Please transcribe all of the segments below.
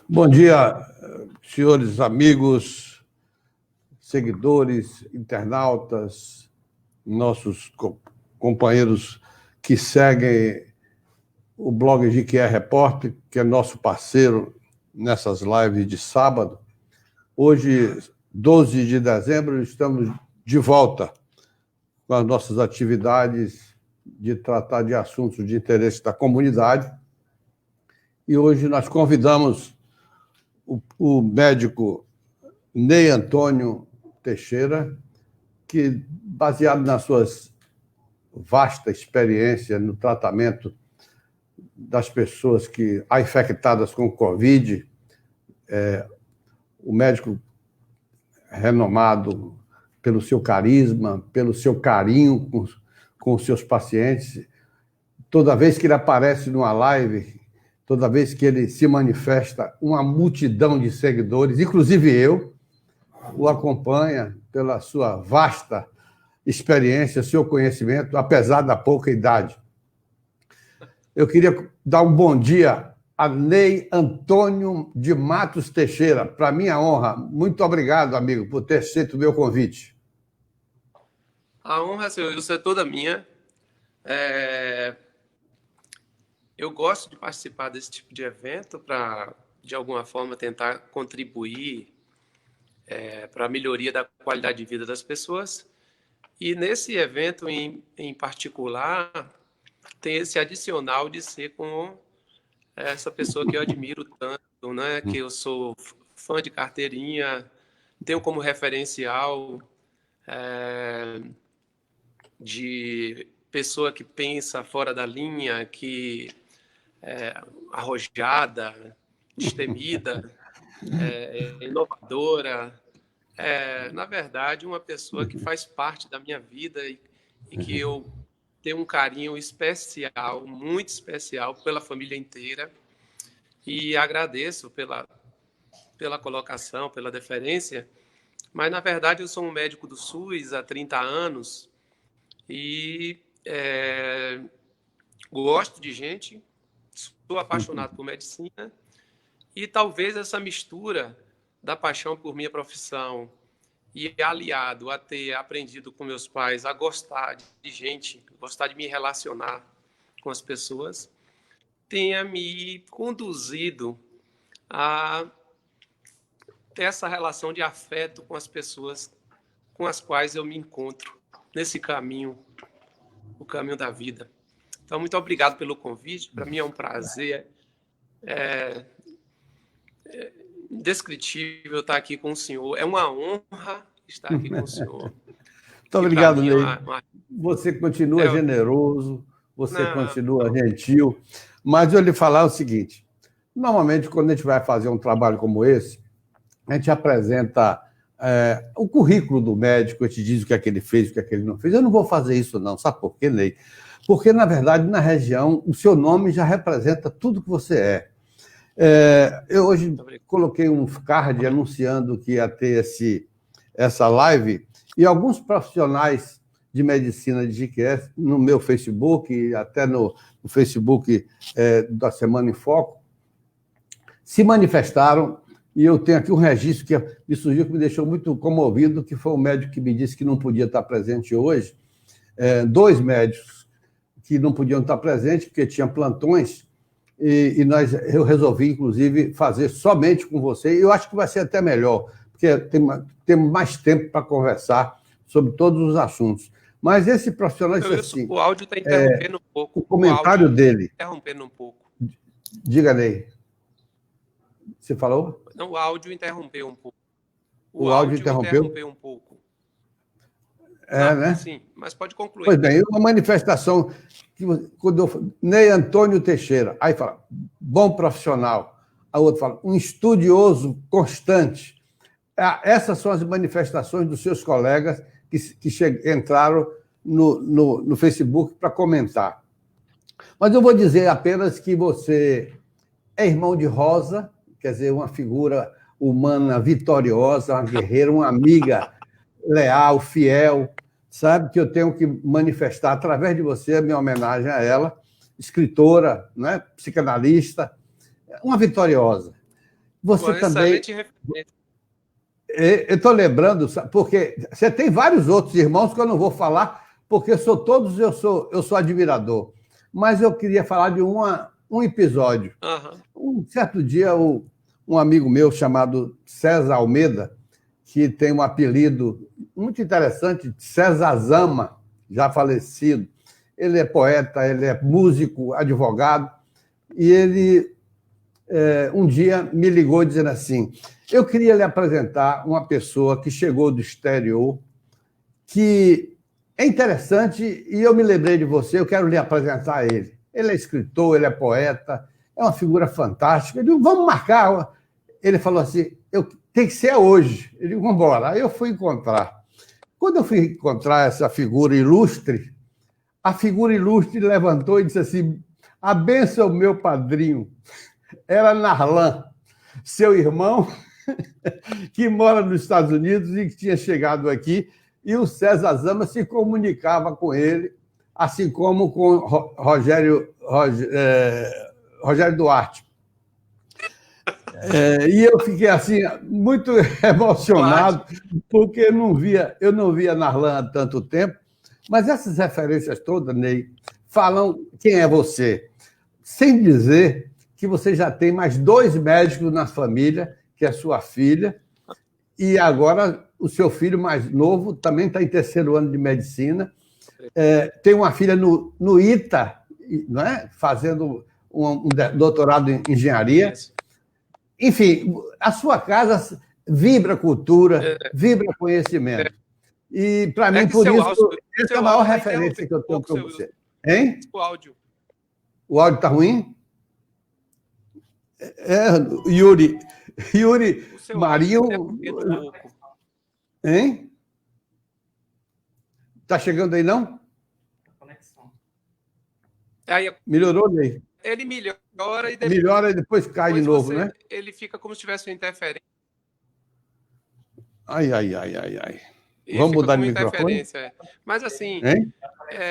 Bom dia, senhores amigos, seguidores, internautas, nossos companheiros que seguem o blog GQR Repórter, que é nosso parceiro nessas lives de sábado. Hoje, 12 de dezembro, estamos de volta com as nossas atividades de tratar de assuntos de interesse da comunidade. E hoje nós convidamos o médico Ney Antônio Teixeira, que, baseado nas suas vasta experiência no tratamento das pessoas que infectadas com Covid, o médico renomado pelo seu carisma, pelo seu carinho com os seus pacientes. Toda vez que ele aparece numa live, toda vez que ele se manifesta, uma multidão de seguidores, inclusive eu, o acompanha pela sua vasta experiência, seu conhecimento, apesar da pouca idade. Eu queria dar um bom dia a Ney Antônio de Matos Teixeira. Para minha honra, muito obrigado, amigo, por ter aceito o meu convite. A honra, senhor, isso é toda minha. Eu gosto de participar desse tipo de evento para, de alguma forma, tentar contribuir para a melhoria da qualidade de vida das pessoas. E nesse evento em particular, tem esse adicional de ser com essa pessoa que eu admiro tanto, né? Que eu sou fã de carteirinha, tenho como referencial de pessoa que pensa fora da linha, que arrojada, destemida, inovadora. Na verdade, uma pessoa que faz parte da minha vida e que eu tenho um carinho especial, muito especial, pela família inteira. E agradeço pela colocação, pela deferência. Mas, na verdade, eu sou um médico do SUS há 30 anos e gosto de gente, sou apaixonado por medicina e talvez essa mistura da paixão por minha profissão e aliado a ter aprendido com meus pais a gostar de gente, gostar de me relacionar com as pessoas, tenha me conduzido a ter essa relação de afeto com as pessoas com as quais eu me encontro nesse caminho, o caminho da vida. Então, muito obrigado pelo convite. Para mim é um prazer indescritível estar aqui com o senhor. É uma honra estar aqui com o senhor. Muito obrigado, Ney. Você continua generoso, você continua gentil, mas eu lhe falar o seguinte, normalmente, quando a gente vai fazer um trabalho como esse, a gente apresenta o currículo do médico, a gente diz o que é que ele fez, o que é que ele não fez. Eu não vou fazer isso, não. Sabe por quê, Ney? Porque, na verdade, na região, o seu nome já representa tudo que você é. Eu hoje coloquei um card anunciando que ia ter essa live, e alguns profissionais de medicina de GQS, no meu Facebook, e até no Facebook da Semana em Foco, se manifestaram, e eu tenho aqui um registro que me surgiu, que me deixou muito comovido, que foi um médico que me disse que não podia estar presente hoje, dois médicos que não podiam estar presentes, porque tinham plantões, e eu resolvi, inclusive, fazer somente com você, e eu acho que vai ser até melhor, porque temos mais tempo para conversar sobre todos os assuntos. Mas esse profissional disse assim... O áudio está interrompendo um pouco. O comentário dele... Interrompendo um pouco. Diga, Ney. Você falou? Não, o áudio interrompeu um pouco. O áudio interrompeu um pouco. Né? Sim, mas pode concluir. Pois bem, uma manifestação, quando eu falo, Ney Antônio Teixeira, aí fala, bom profissional. A outra fala, um estudioso constante. Essas são as manifestações dos seus colegas que entraram no Facebook para comentar. Mas eu vou dizer apenas que você é irmão de Rosa, quer dizer, uma figura humana vitoriosa, uma guerreira, uma amiga leal, fiel, sabe, que eu tenho que manifestar através de você a minha homenagem a ela, escritora, né, psicanalista, uma vitoriosa. Você Uma também... excelente referência. Eu estou lembrando, porque você tem vários outros irmãos que eu não vou falar, porque eu sou admirador. Mas eu queria falar de um episódio. Um certo dia, um amigo meu chamado César Almeida, que tem um apelido muito interessante, César Zama, já falecido. Ele é poeta, ele é músico, advogado, e ele um dia me ligou dizendo assim: eu queria lhe apresentar uma pessoa que chegou do exterior, que é interessante, e eu me lembrei de você, eu quero lhe apresentar ele. Ele é escritor, ele é poeta, é uma figura fantástica. Eu digo, vamos marcar. Ele falou assim, tem que ser hoje. Eu digo, vamos embora. Aí eu fui encontrar. Quando eu fui encontrar essa figura ilustre, a figura ilustre levantou e disse assim: a bênção, meu padrinho. Era Narlan, seu irmão, que mora nos Estados Unidos e que tinha chegado aqui, e o César Zama se comunicava com ele, assim como com Rogério Duarte. E eu fiquei assim muito emocionado, porque eu não via Narlan há tanto tempo, mas essas referências todas, Ney, falam quem é você, sem dizer que você já tem mais 2 médicos na família, que é sua filha, e agora o seu filho mais novo também está em 3º ano de medicina, tem uma filha no ITA, não é? Fazendo um doutorado em engenharia. Enfim, a sua casa vibra cultura, vibra conhecimento. E, para mim, por isso, essa é a maior referência que eu tenho para você. Hein? O áudio está ruim? Yuri Marinho. Hein? Está chegando aí, não? Melhorou, Ney? Ele melhora e depois cai de novo, né? Ele fica como se tivesse uma interferência. Ai. Vamos mudar de microfone? Mas assim... Hein?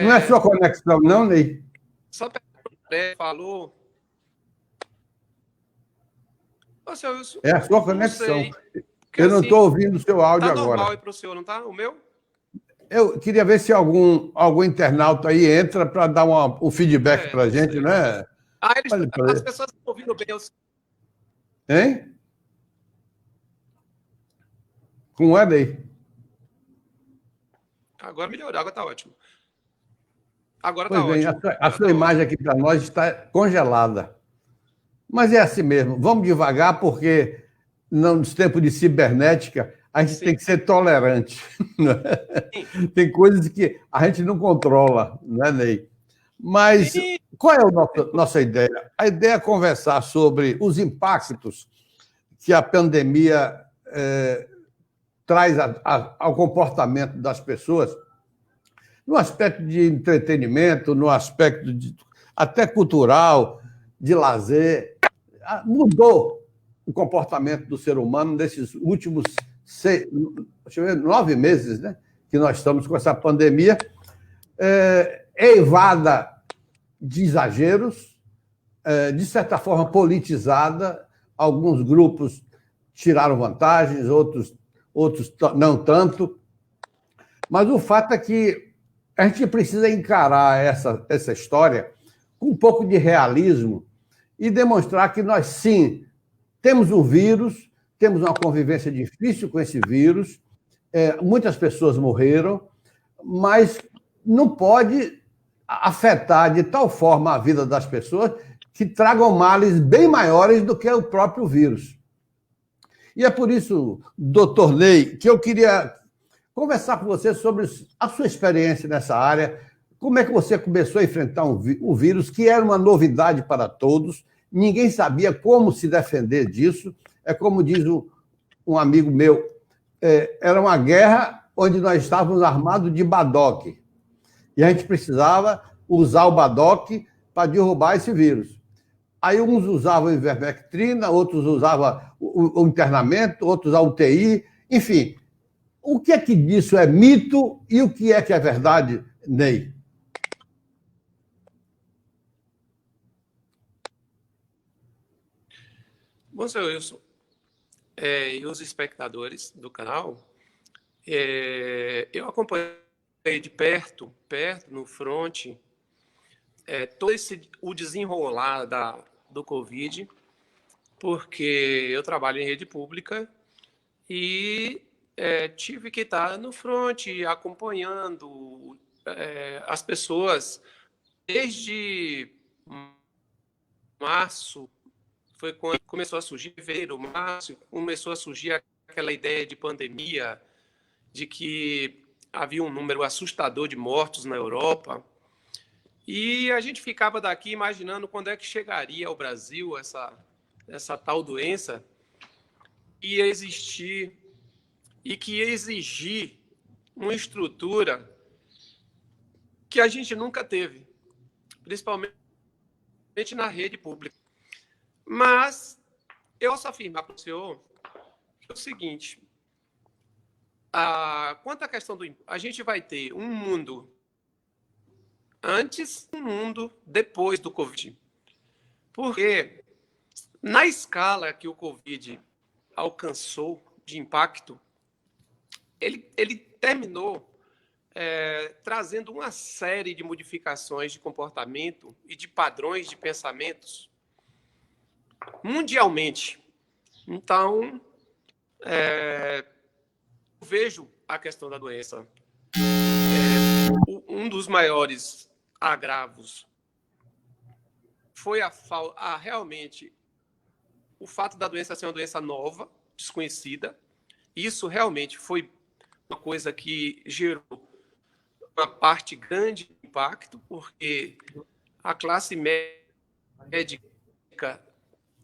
Não é sua conexão, não, Ney? Só para o falou... É a sua conexão. Eu não estou ouvindo o seu áudio agora. Está normal aí para o senhor, não está? O meu? Eu queria ver se algum internauta aí entra para dar um feedback para a gente, né? As pessoas estão ouvindo bem. Hein? Como é, Ney? Agora melhorou, agora está ótimo. Agora está ótimo. A sua imagem aqui para nós está congelada. Mas é assim mesmo. Vamos devagar, porque nos tempos de cibernética a gente tem que ser tolerante. Né? Tem coisas que a gente não controla, né, Ney? Mas qual é a nossa ideia? A ideia é conversar sobre os impactos que a pandemia traz ao comportamento das pessoas, no aspecto de entretenimento, no aspecto até cultural, de lazer. Mudou o comportamento do ser humano nesses últimos 9 meses, né, que nós estamos com essa pandemia, eivada de exageros, de certa forma politizada. Alguns grupos tiraram vantagens, outros não tanto. Mas o fato é que a gente precisa encarar essa história com um pouco de realismo e demonstrar que nós, sim, temos um vírus, temos uma convivência difícil com esse vírus, muitas pessoas morreram, mas não pode afetar de tal forma a vida das pessoas que tragam males bem maiores do que o próprio vírus. E é por isso, doutor Ney, que eu queria conversar com você sobre a sua experiência nessa área, como é que você começou a enfrentar o vírus, que era uma novidade para todos, ninguém sabia como se defender disso. É como diz um amigo meu, era uma guerra onde nós estávamos armados de badoque, e a gente precisava usar o badoque para derrubar esse vírus. Aí uns usavam ivermectrina, outros usavam o internamento, outros a UTI, enfim. O que é que disso é mito e o que é verdade, Ney? Bom, senhor Wilson, e os espectadores do canal, eu acompanhei de perto no front, todo o desenrolar do Covid, porque eu trabalho em rede pública e tive que estar no front acompanhando as pessoas desde março, foi quando começou a surgir, fevereiro, março, começou a surgir aquela ideia de pandemia, de que havia um número assustador de mortos na Europa. E a gente ficava daqui imaginando quando é que chegaria ao Brasil essa tal doença, que ia existir e que ia exigir uma estrutura que a gente nunca teve, principalmente na rede pública. Mas eu posso afirmar para o senhor o seguinte: quanto à questão a gente vai ter um mundo antes e um mundo depois do Covid. Porque na escala que o Covid alcançou de impacto, ele terminou trazendo uma série de modificações de comportamento e de padrões de pensamentos mundialmente. Então, eu vejo a questão da doença. Um dos maiores agravos foi realmente o fato da doença ser uma doença nova, desconhecida. Isso realmente foi uma coisa que gerou uma parte grande de impacto, porque a classe médica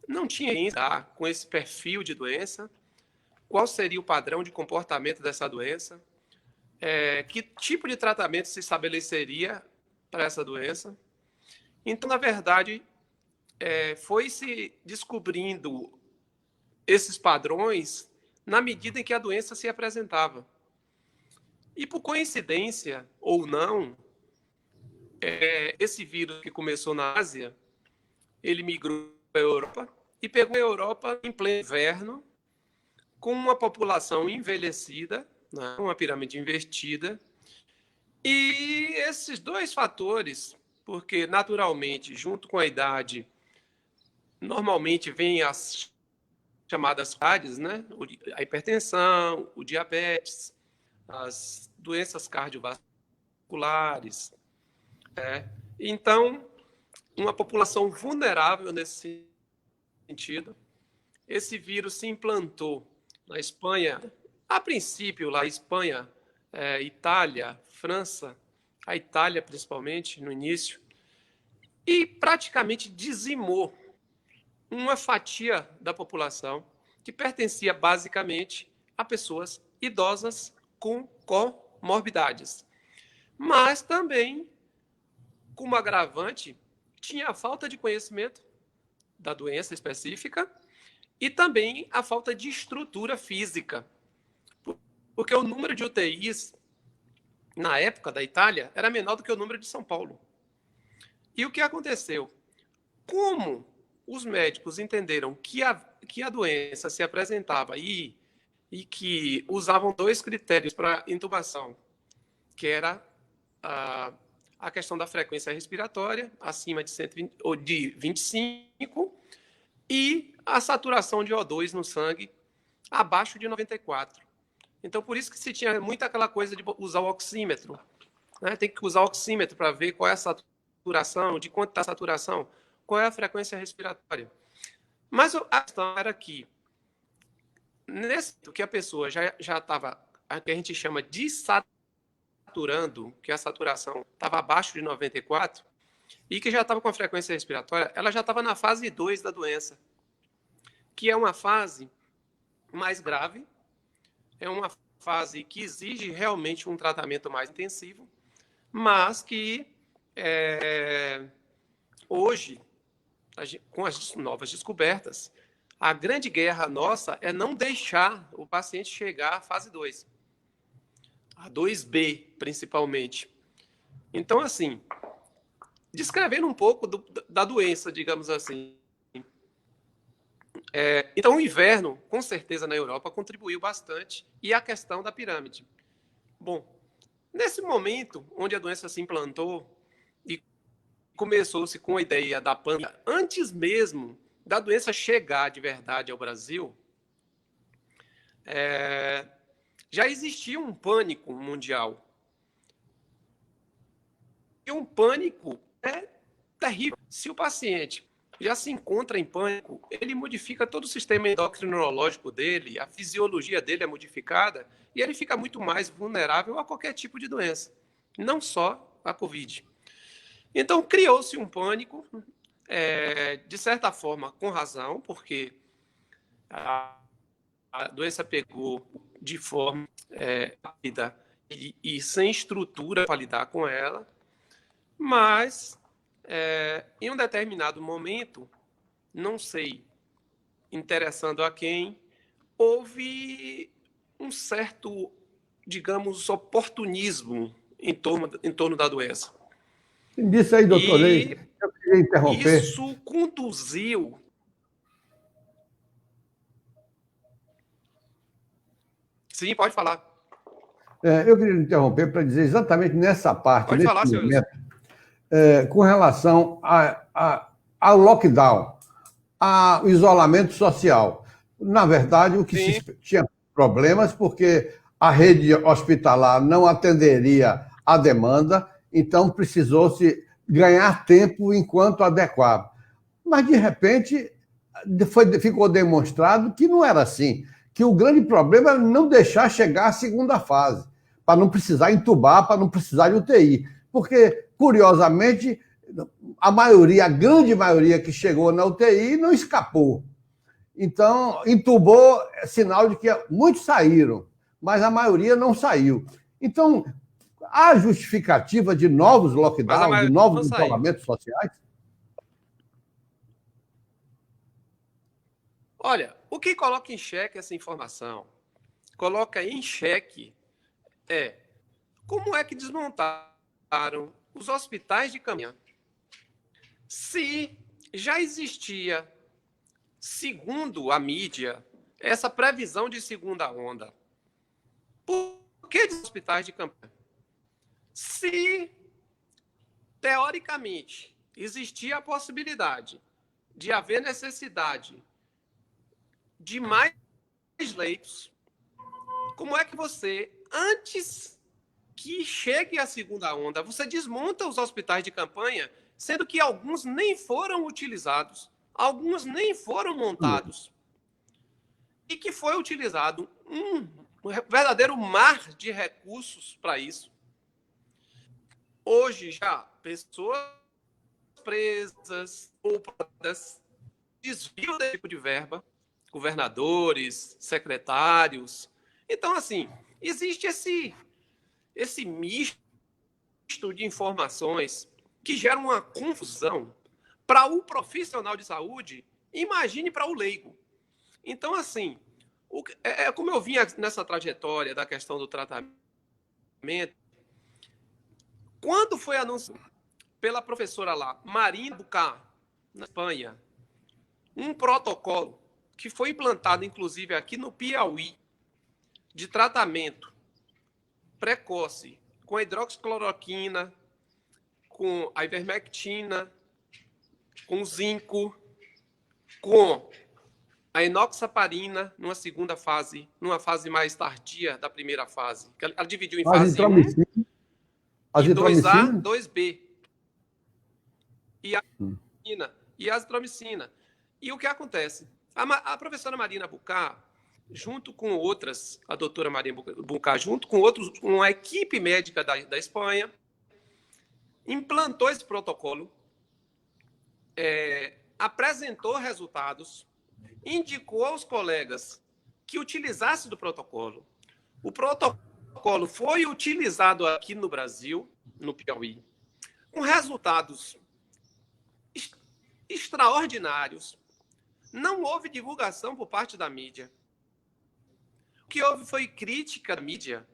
não tinha ainda com esse perfil de doença, qual seria o padrão de comportamento dessa doença, que tipo de tratamento se estabeleceria para essa doença. Então, na verdade, foi se descobrindo esses padrões na medida em que a doença se apresentava. E por coincidência ou não, esse vírus que começou na Ásia, ele migrou para a Europa e pegou a Europa em pleno inverno, com uma população envelhecida, né, uma pirâmide invertida. E esses dois fatores, porque naturalmente, junto com a idade, normalmente vem as chamadas CADs, né? A hipertensão, o diabetes, as doenças cardiovasculares. Então, uma população vulnerável nesse sentido. Esse vírus se implantou na Espanha, a princípio lá, Espanha, Itália, França, a Itália principalmente, no início, e praticamente dizimou uma fatia da população que pertencia basicamente a pessoas idosas com comorbidades. Mas também, como agravante, tinha a falta de conhecimento da doença específica e também a falta de estrutura física. Porque o número de UTIs, na época da Itália, era menor do que o número de São Paulo. E o que aconteceu? Como os médicos entenderam que a doença se apresentava e que usavam dois critérios para intubação, que era a questão da frequência respiratória, acima de 120, ou de 25, e a saturação de O2 no sangue, abaixo de 94. Então, por isso que se tinha muito aquela coisa de usar o oxímetro. Né? Tem que usar o oxímetro para ver qual é a saturação, de quanto está a saturação, qual é a frequência respiratória. Mas a questão era que, nesse que a pessoa já estava, a que a gente chama de saturando, que a saturação estava abaixo de 94, e que já estava com a frequência respiratória, ela já estava na fase 2 da doença, que é uma fase mais grave, é uma fase que exige realmente um tratamento mais intensivo, mas que hoje, com as novas descobertas, a grande guerra nossa é não deixar o paciente chegar à fase 2, a 2B, principalmente. Então, assim, descrevendo um pouco da doença, digamos assim, Então, o inverno, com certeza, na Europa, contribuiu bastante, e a questão da pirâmide. Bom, nesse momento onde a doença se implantou e começou-se com a ideia da pandemia, antes mesmo da doença chegar de verdade ao Brasil, já existia um pânico mundial. E um pânico é terrível. Se o paciente já se encontra em pânico, ele modifica todo o sistema endocrinológico dele, a fisiologia dele é modificada e ele fica muito mais vulnerável a qualquer tipo de doença, não só a Covid. Então, criou-se um pânico, de certa forma, com razão, porque a doença pegou de forma rápida e sem estrutura para lidar com ela, mas em um determinado momento, não sei, interessando a quem, houve um certo, digamos, oportunismo em torno da doença. Disso aí, doutor Ney, eu queria interromper. Isso conduziu. Sim, pode falar. Eu queria interromper para dizer exatamente nessa parte, pode nesse falar, momento, com relação ao lockdown, ao isolamento social. Na verdade, o que se tinha problemas, porque a rede hospitalar não atenderia à demanda, então precisou-se ganhar tempo enquanto adequava. Mas, de repente, ficou demonstrado que não era assim, que o grande problema era não deixar chegar à segunda fase, para não precisar entubar, para não precisar de UTI. Porque, curiosamente, a grande maioria que chegou na UTI não escapou. Então, entubou, é sinal de que muitos saíram, mas a maioria não saiu. Então, há justificativa de novos lockdowns, de novos isolamentos sociais? Olha, o que coloca em xeque essa informação, coloca em xeque como é que desmontaram os hospitais de campanha. Se já existia, segundo a mídia, essa previsão de segunda onda, por que os hospitais de campanha? Se, teoricamente, existia a possibilidade de haver necessidade de mais leitos, como é que você, antes que chegue a segunda onda, você desmonta os hospitais de campanha, sendo que alguns nem foram utilizados, alguns nem foram montados, e que foi utilizado um verdadeiro mar de recursos para isso. Hoje já, pessoas presas, poupadas, desvio desse tipo de verba, governadores, secretários. Então, assim, existe esse misto de informações que gera uma confusão para o profissional de saúde, imagine para o leigo. Então, assim, como eu vinha nessa trajetória da questão do tratamento, quando foi anunciado pela professora lá, Marina Bucá, na Espanha, um protocolo que foi implantado, inclusive, aqui no Piauí, de tratamento precoce com a hidroxicloroquina, com a ivermectina, com zinco, com a enoxaparina numa segunda fase, numa fase mais tardia da primeira fase. Ela dividiu em fase 1 e 2A, 2B. E a azitromicina. E o que acontece? A professora Marina Bucá, junto com outras, a doutora Marina Bucá, junto com outros, uma equipe médica da Espanha, implantou esse protocolo, apresentou resultados, indicou aos colegas que utilizassem do protocolo. O protocolo foi utilizado aqui no Brasil, no Piauí, com resultados extraordinários. Não houve divulgação por parte da mídia. O que houve foi crítica da mídia,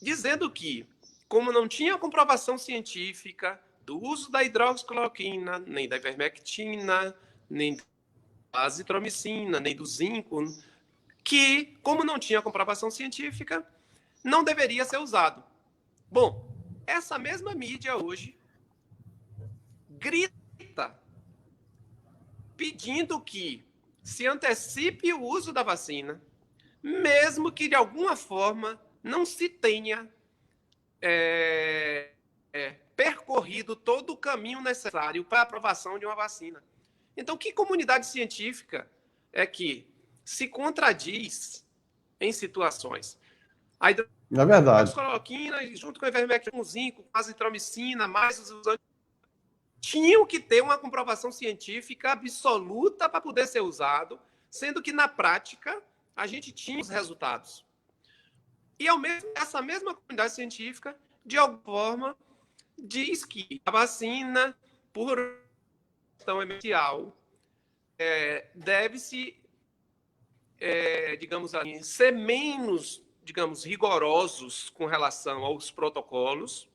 dizendo que, como não tinha comprovação científica do uso da hidroxicloroquina, nem da ivermectina, nem azitromicina, nem do zinco, que, como não tinha comprovação científica, não deveria ser usado. Bom, essa mesma mídia hoje grita pedindo que se antecipe o uso da vacina, mesmo que de alguma forma não se tenha percorrido todo o caminho necessário para a aprovação de uma vacina. Então, que comunidade científica é que se contradiz em situações? A hidroxicloroquina, junto com a ivermectina, com zinco, com azitromicina, mais os usuários, tinham que ter uma comprovação científica absoluta para poder ser usado, sendo que, na prática, a gente tinha os resultados. E essa mesma comunidade científica, de alguma forma, diz que a vacina, por questão emergencial, deve-se, digamos assim, ser menos, digamos, rigorosos com relação aos protocolos,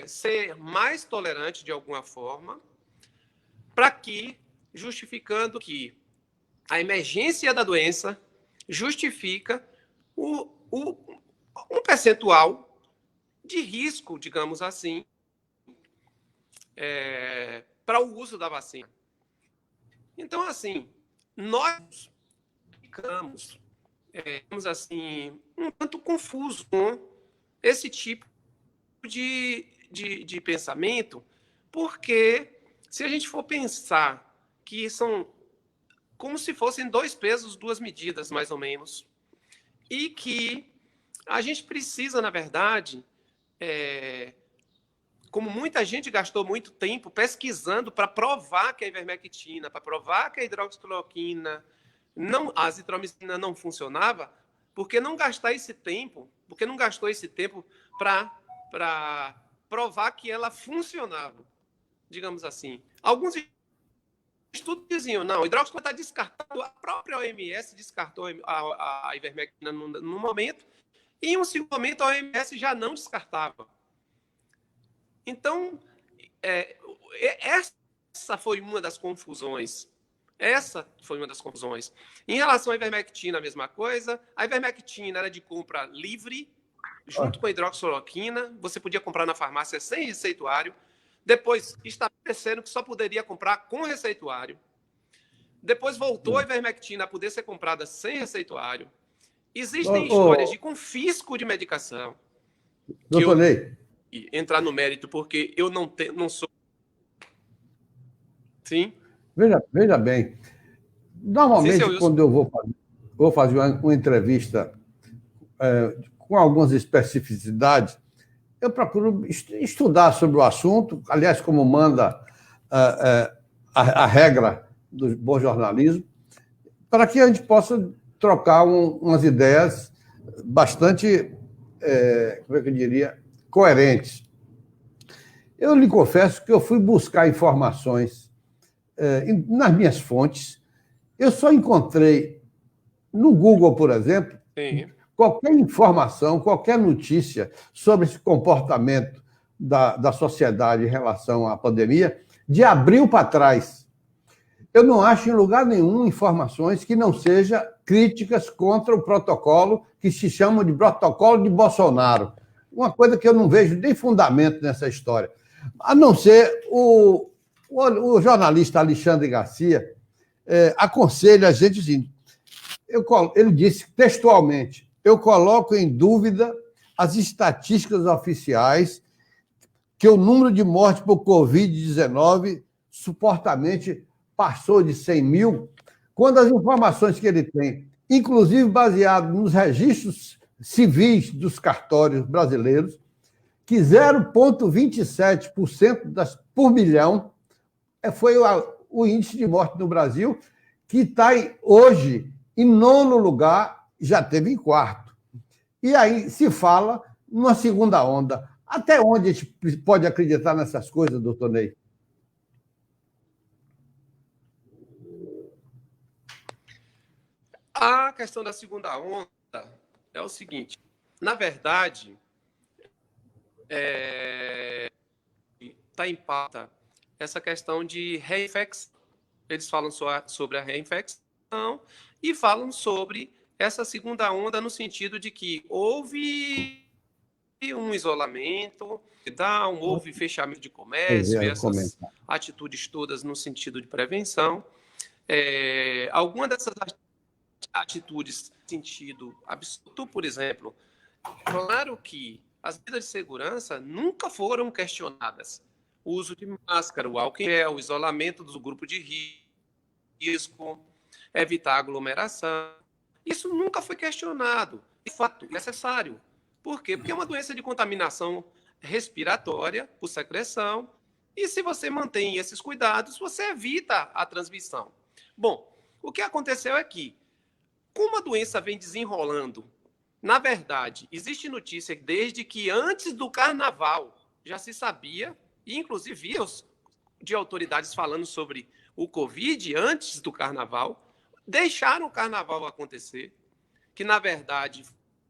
ser mais tolerante de alguma forma, para que, justificando que a emergência da doença justifica um percentual de risco, digamos assim, para o uso da vacina. Então, assim, nós ficamos, digamos assim, um tanto confusos com esse tipo de pensamento, porque se a gente for pensar que são como se fossem 2 pesos, 2 medidas, mais ou menos, e que a gente precisa, na verdade, como muita gente gastou muito tempo pesquisando para provar que a ivermectina, para provar que a hidroxicloroquina, a azitromicina não funcionava, por que não gastar esse tempo? Por que não gastou esse tempo para provar que ela funcionava, digamos assim? Alguns estudos diziam, não, a hidroxicloroquina está descartado, a própria OMS descartou a ivermectina no momento, e em um segundo momento a OMS já não descartava. Então, essa foi uma das confusões. Em relação à ivermectina, a mesma coisa. A ivermectina era de compra livre, junto com a hidroxicloroquina. Você podia comprar na farmácia sem receituário. Depois, estabeleceram que só poderia comprar com receituário. Depois, voltou a ivermectina a poder ser comprada sem receituário. Existem histórias de confisco de medicação. Doutor Ney. Entrar no mérito, porque eu não sou... Sim? Veja bem, normalmente, sim, quando eu vou fazer uma entrevista com algumas especificidades, eu procuro estudar sobre o assunto, aliás, como manda a regra do bom jornalismo, para que a gente possa trocar umas ideias bastante, como é que eu diria, coerentes. Eu lhe confesso que eu fui buscar informações nas minhas fontes. Eu só encontrei no Google, por exemplo, sim, qualquer informação, qualquer notícia sobre esse comportamento da sociedade em relação à pandemia, de abril para trás. Eu não acho em lugar nenhum informações que não sejam críticas contra o protocolo que se chama de protocolo de Bolsonaro. Uma coisa que eu não vejo nem fundamento nessa história. A não ser o jornalista Alexandre Garcia aconselha a gente assim, ele disse textualmente, eu coloco em dúvida as estatísticas oficiais que o número de mortes por Covid-19 supostamente passou de 100 mil, quando as informações que ele tem, inclusive baseado nos registros civis dos cartórios brasileiros, que 0,27% por milhão foi o índice de morte no Brasil, que está hoje em 9º lugar, já teve em 4º. E aí se fala numa segunda onda. Até onde a gente pode acreditar nessas coisas, doutor Ney? A questão da segunda onda é o seguinte, na verdade, está em pauta essa questão de reinfecção. eles falam sobre a reinfecção e falam sobre essa segunda onda no sentido de que houve um isolamento, houve fechamento de comércio, essas atitudes todas no sentido de prevenção. Alguma dessas atitudes no sentido absoluto, por exemplo, claro que as medidas de segurança nunca foram questionadas. O uso de máscara, o álcool em gel, o isolamento do grupo de risco, evitar aglomeração. Isso nunca foi questionado. De fato, é necessário. Por quê? Porque é uma doença de contaminação respiratória por secreção. E se você mantém esses cuidados, você evita a transmissão. Bom, o que aconteceu é que, como a doença vem desenrolando, na verdade, existe notícia desde que antes do carnaval já se sabia, e inclusive vídeos de autoridades falando sobre o Covid antes do carnaval, deixaram o carnaval acontecer, que na verdade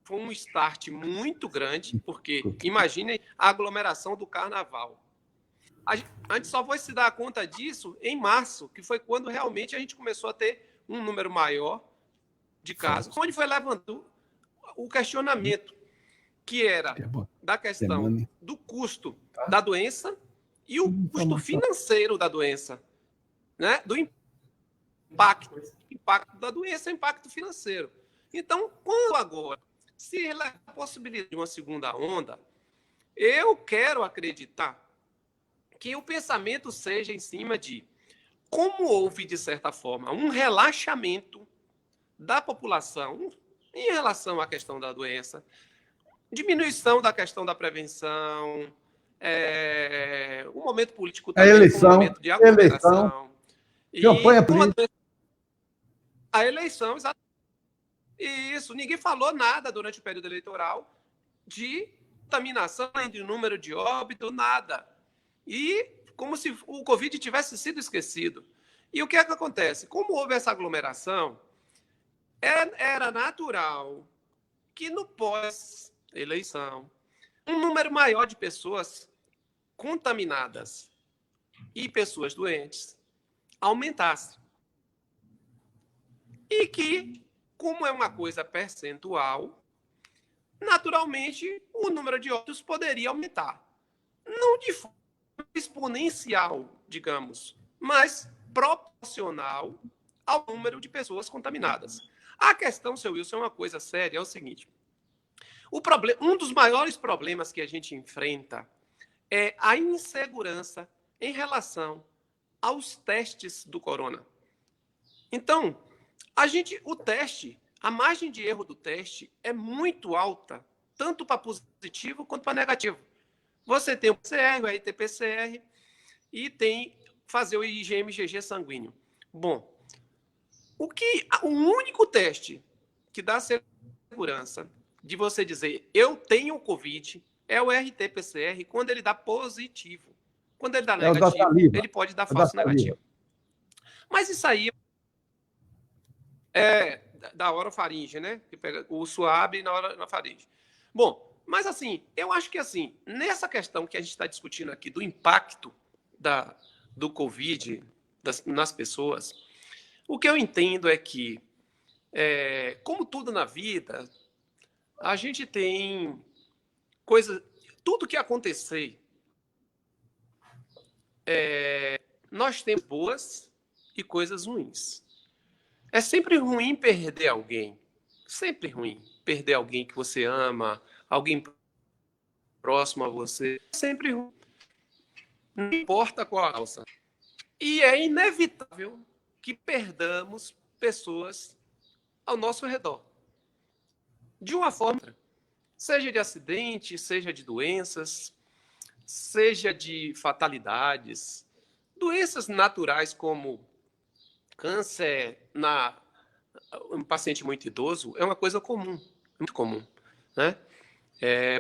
foi um start muito grande, porque imaginem a aglomeração do carnaval. A gente só foi se dar conta disso em março, que foi quando realmente a gente começou a ter um número maior de casos, onde foi levantando o questionamento, que era da questão do custo da doença e o custo financeiro da doença, né? Do impacto da doença, impacto financeiro. Então, quando agora se a possibilidade de uma segunda onda, eu quero acreditar que o pensamento seja em cima de como houve, de certa forma, um relaxamento da população em relação à questão da doença, diminuição da questão da prevenção, o momento político também, eleição, um momento de aglomeração. A eleição, exatamente. Isso, ninguém falou nada durante o período eleitoral de contaminação, de número de óbito, nada. E como se o Covid tivesse sido esquecido. E o que é que acontece? Como houve essa aglomeração, era natural que no pós-eleição, um número maior de pessoas contaminadas e pessoas doentes aumentasse. E que, como é uma coisa percentual, naturalmente o número de óbitos poderia aumentar. Não de forma exponencial, digamos, mas proporcional ao número de pessoas contaminadas. A questão, seu Wilson, é uma coisa séria, é o seguinte. Um dos maiores problemas que a gente enfrenta é a insegurança em relação aos testes do corona. Então, o teste, a margem de erro do teste é muito alta, tanto para positivo quanto para negativo. Você tem o PCR, o RT-PCR e tem fazer o IgM-IgG sanguíneo. Bom, o único teste que dá segurança de você dizer eu tenho Covid é o RT-PCR quando ele dá positivo. Quando ele dá negativo, ele pode dar falso negativo. Mas isso aí é da orofaringe, né? Que pega o suave na faringe. Bom, mas assim, eu acho que assim, nessa questão que a gente está discutindo aqui do impacto do Covid nas pessoas, o que eu entendo é que, como tudo na vida, a gente tem tudo que acontecer, nós temos boas e coisas ruins. É sempre ruim perder alguém. Sempre ruim perder alguém que você ama, alguém próximo a você. É sempre ruim. Não importa qual a causa. E é inevitável que perdamos pessoas ao nosso redor. De uma forma, seja de acidente, seja de doenças, seja de fatalidades, doenças naturais como câncer um paciente muito idoso é uma coisa comum, muito comum, né?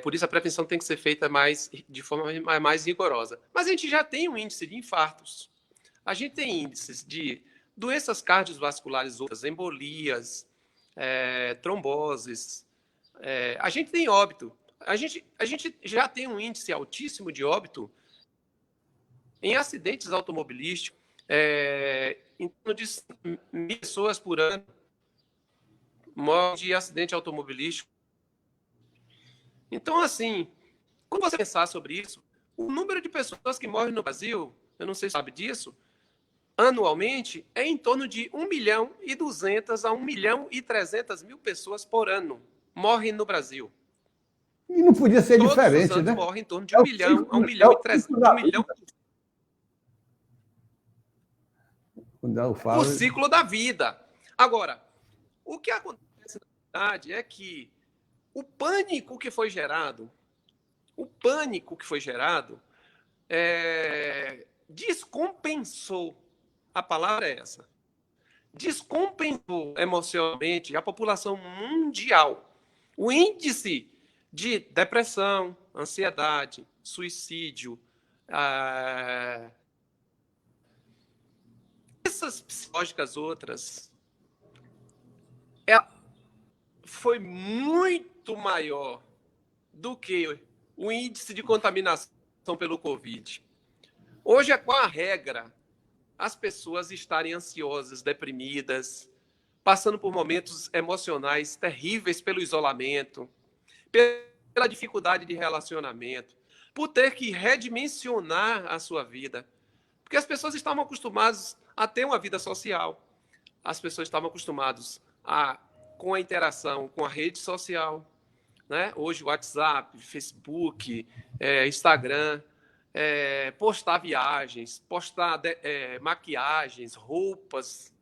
Por isso a prevenção tem que ser feita de forma mais rigorosa. Mas a gente já tem um índice de infartos, a gente tem índices de doenças cardiovasculares, outras embolias, tromboses, a gente tem óbito. A gente já tem um índice altíssimo de óbito em acidentes automobilísticos. Em torno de 1.000 pessoas por ano morrem de acidente automobilístico. Então, assim, quando você pensar sobre isso, o número de pessoas que morrem no Brasil, eu não sei se você sabe disso, anualmente é em torno de 1.200.000 a 1.300.000 pessoas por ano morrem no Brasil. E não podia ser Todos diferente, os anos né? morrem em torno de 1 milhão a 1.300.000. 1 milhão. Quando eu falo... O ciclo da vida. Agora, o que acontece na verdade é que o pânico que foi gerado, descompensou, a palavra é essa, descompensou emocionalmente a população mundial. O índice de depressão, ansiedade, suicídio, essas psicológicas outras, foi muito maior do que o índice de contaminação pelo Covid. Hoje é qual a regra? As pessoas estarem ansiosas, deprimidas, passando por momentos emocionais terríveis pelo isolamento, pela dificuldade de relacionamento, por ter que redimensionar a sua vida. Porque as pessoas estavam acostumadas a ter uma vida social. As pessoas estavam acostumadas com a interação com a rede social, né? Hoje, WhatsApp, Facebook, Instagram, postar viagens, postar maquiagens, roupas,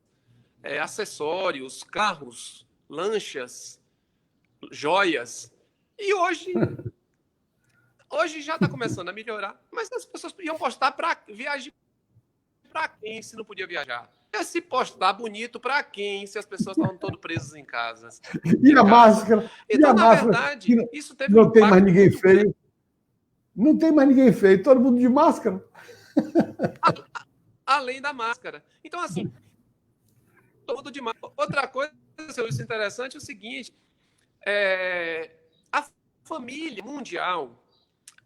acessórios, carros, lanchas, joias. E hoje já está começando a melhorar, mas as pessoas podiam postar para viagem para quem se não podia viajar? Se postar bonito para quem se as pessoas estavam todas presas em casa? E a máscara? Então, na verdade, isso teve não tem mais ninguém feio. Não tem mais ninguém feio, todo mundo de máscara. Além da máscara. Então, assim, todo mundo de máscara. Outra coisa, isso interessante é o seguinte, a família mundial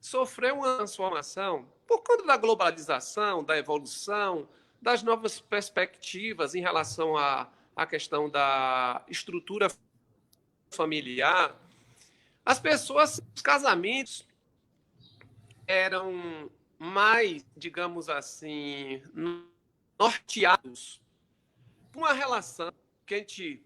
sofreu uma transformação por conta da globalização, da evolução, das novas perspectivas em relação à questão da estrutura familiar. As pessoas, os casamentos eram mais, digamos assim, norteados por uma relação que a gente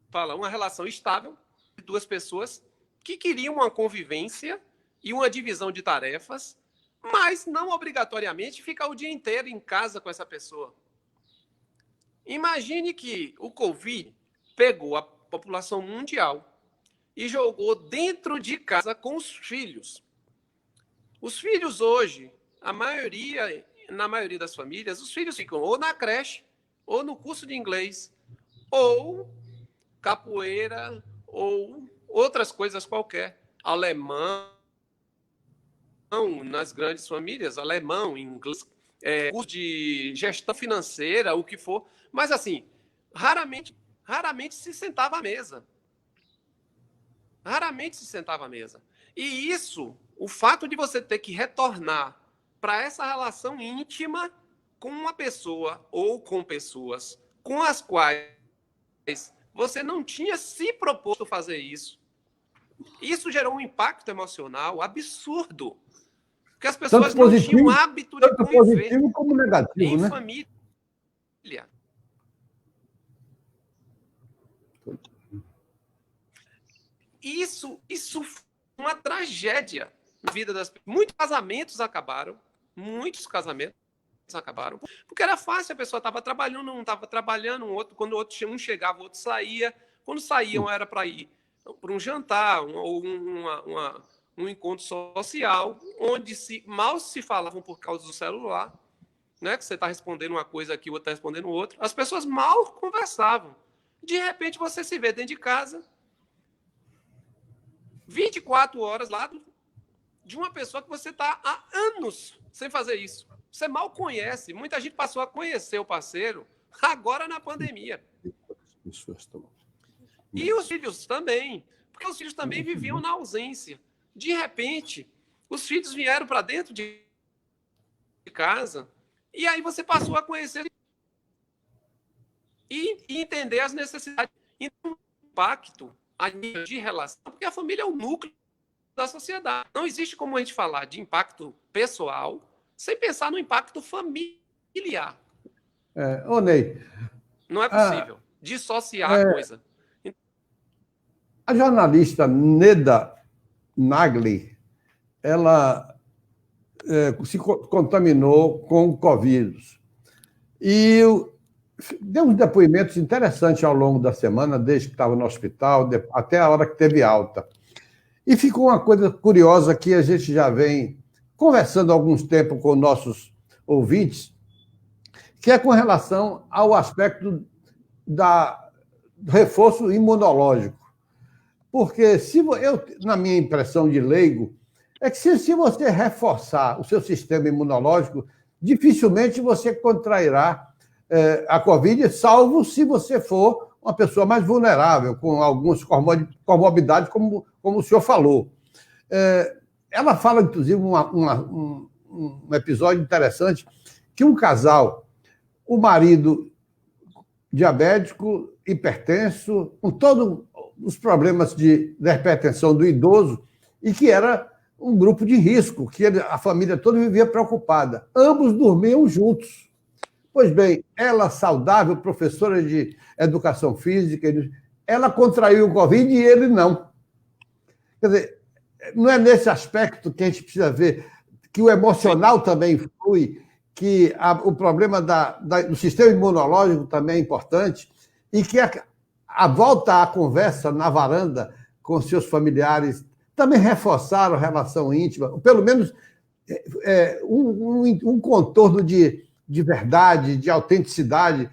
fala, uma relação estável de duas pessoas que queriam uma convivência e uma divisão de tarefas, mas não obrigatoriamente ficar o dia inteiro em casa com essa pessoa. Imagine que o Covid pegou a população mundial e jogou dentro de casa com os filhos. Os filhos hoje, na maioria das famílias, os filhos ficam ou na creche, ou no curso de inglês, ou capoeira, ou outras coisas qualquer. Alemão, nas grandes famílias, alemão, inglês, curso de gestão financeira, o que for. Mas, assim, raramente se sentava à mesa. Raramente se sentava à mesa. E isso, o fato de você ter que retornar para essa relação íntima com uma pessoa ou com pessoas com as quais você não tinha se proposto fazer isso, isso gerou um impacto emocional absurdo. Porque as pessoas não tinham hábito de conviver positivo como negativo, em né? família. Isso foi uma tragédia na vida das pessoas. Muitos casamentos acabaram, porque era fácil, a pessoa estava trabalhando, não estava trabalhando, quando um chegava, o outro saía. Quando saíam, era para ir para um jantar ou um encontro social, onde mal se falavam por causa do celular, né? Que você está respondendo uma coisa aqui, o outro está respondendo outra. As pessoas mal conversavam. De repente, você se vê dentro de casa, 24 horas lá de uma pessoa que você está há anos sem fazer isso. Você mal conhece. Muita gente passou a conhecer o parceiro agora na pandemia. E os filhos também. Porque os filhos também viviam na ausência. De repente, os filhos vieram para dentro de casa E aí você passou a conhecer e entender as necessidades. Então, o impacto a nível de relação, porque a família é o núcleo da sociedade. Não existe como a gente falar de impacto pessoal sem pensar no impacto familiar. Ô, Ney, Não é possível dissociar a coisa. A jornalista Neda Nagli, ela se contaminou com o Covid. E deu uns depoimentos interessantes ao longo da semana, desde que estava no hospital, até a hora que teve alta. E ficou uma coisa curiosa que a gente já vem conversando há alguns tempos com nossos ouvintes, que é com relação ao aspecto do reforço imunológico. Porque, na minha impressão de leigo, é que se você reforçar o seu sistema imunológico, dificilmente você contrairá a Covid, salvo se você for uma pessoa mais vulnerável, com algumas comorbidades, como o senhor falou. Ela fala, inclusive, um episódio interessante, que um casal, o marido diabético, hipertenso, com todos os problemas da hipertensão do idoso, e que era um grupo de risco, que a família toda vivia preocupada. Ambos dormiam juntos. Pois bem, ela saudável, professora de educação física, ela contraiu o Covid e ele não. Quer dizer, não é nesse aspecto que a gente precisa ver que o emocional também influi, que o problema do sistema imunológico também é importante, e que a volta à conversa na varanda com seus familiares também reforçaram a relação íntima, ou pelo menos um contorno de verdade, de autenticidade,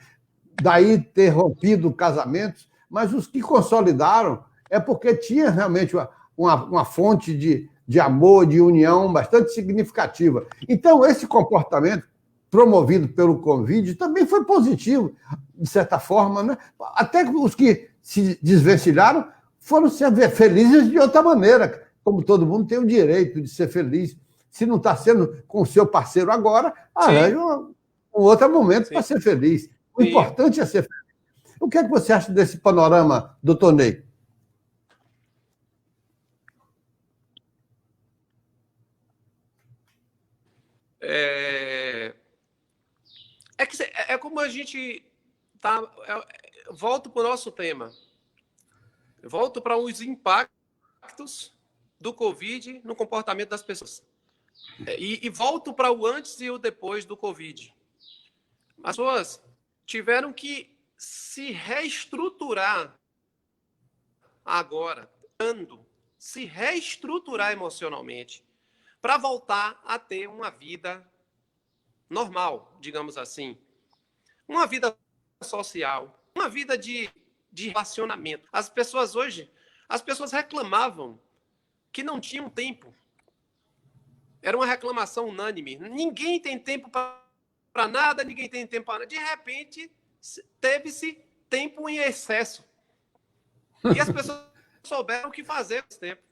daí ter rompido casamentos, mas os que consolidaram é porque tinha realmente uma fonte de amor, de união bastante significativa. Então, esse comportamento promovido pelo Covid também foi positivo, de certa forma, né? Até os que se desvencilharam foram ser felizes de outra maneira, como todo mundo tem o direito de ser feliz. Se não está sendo com o seu parceiro agora, arranja um outro momento para ser feliz. O importante é ser feliz. O que é que você acha desse panorama, doutor Ney? É como a gente tá. Volto para o nosso tema. Volto para os impactos do Covid no comportamento das pessoas. E volto para o antes e o depois do Covid. As pessoas tiveram que se reestruturar agora, se reestruturar emocionalmente para voltar a ter uma vida normal, digamos assim. Uma vida social, uma vida de relacionamento. As pessoas hoje, as pessoas reclamavam que não tinham tempo. Era uma reclamação unânime. Ninguém tem tempo para nada, ninguém tem tempo para nada. De repente, teve-se tempo em excesso. E as pessoas souberam o que fazer com esse tempo.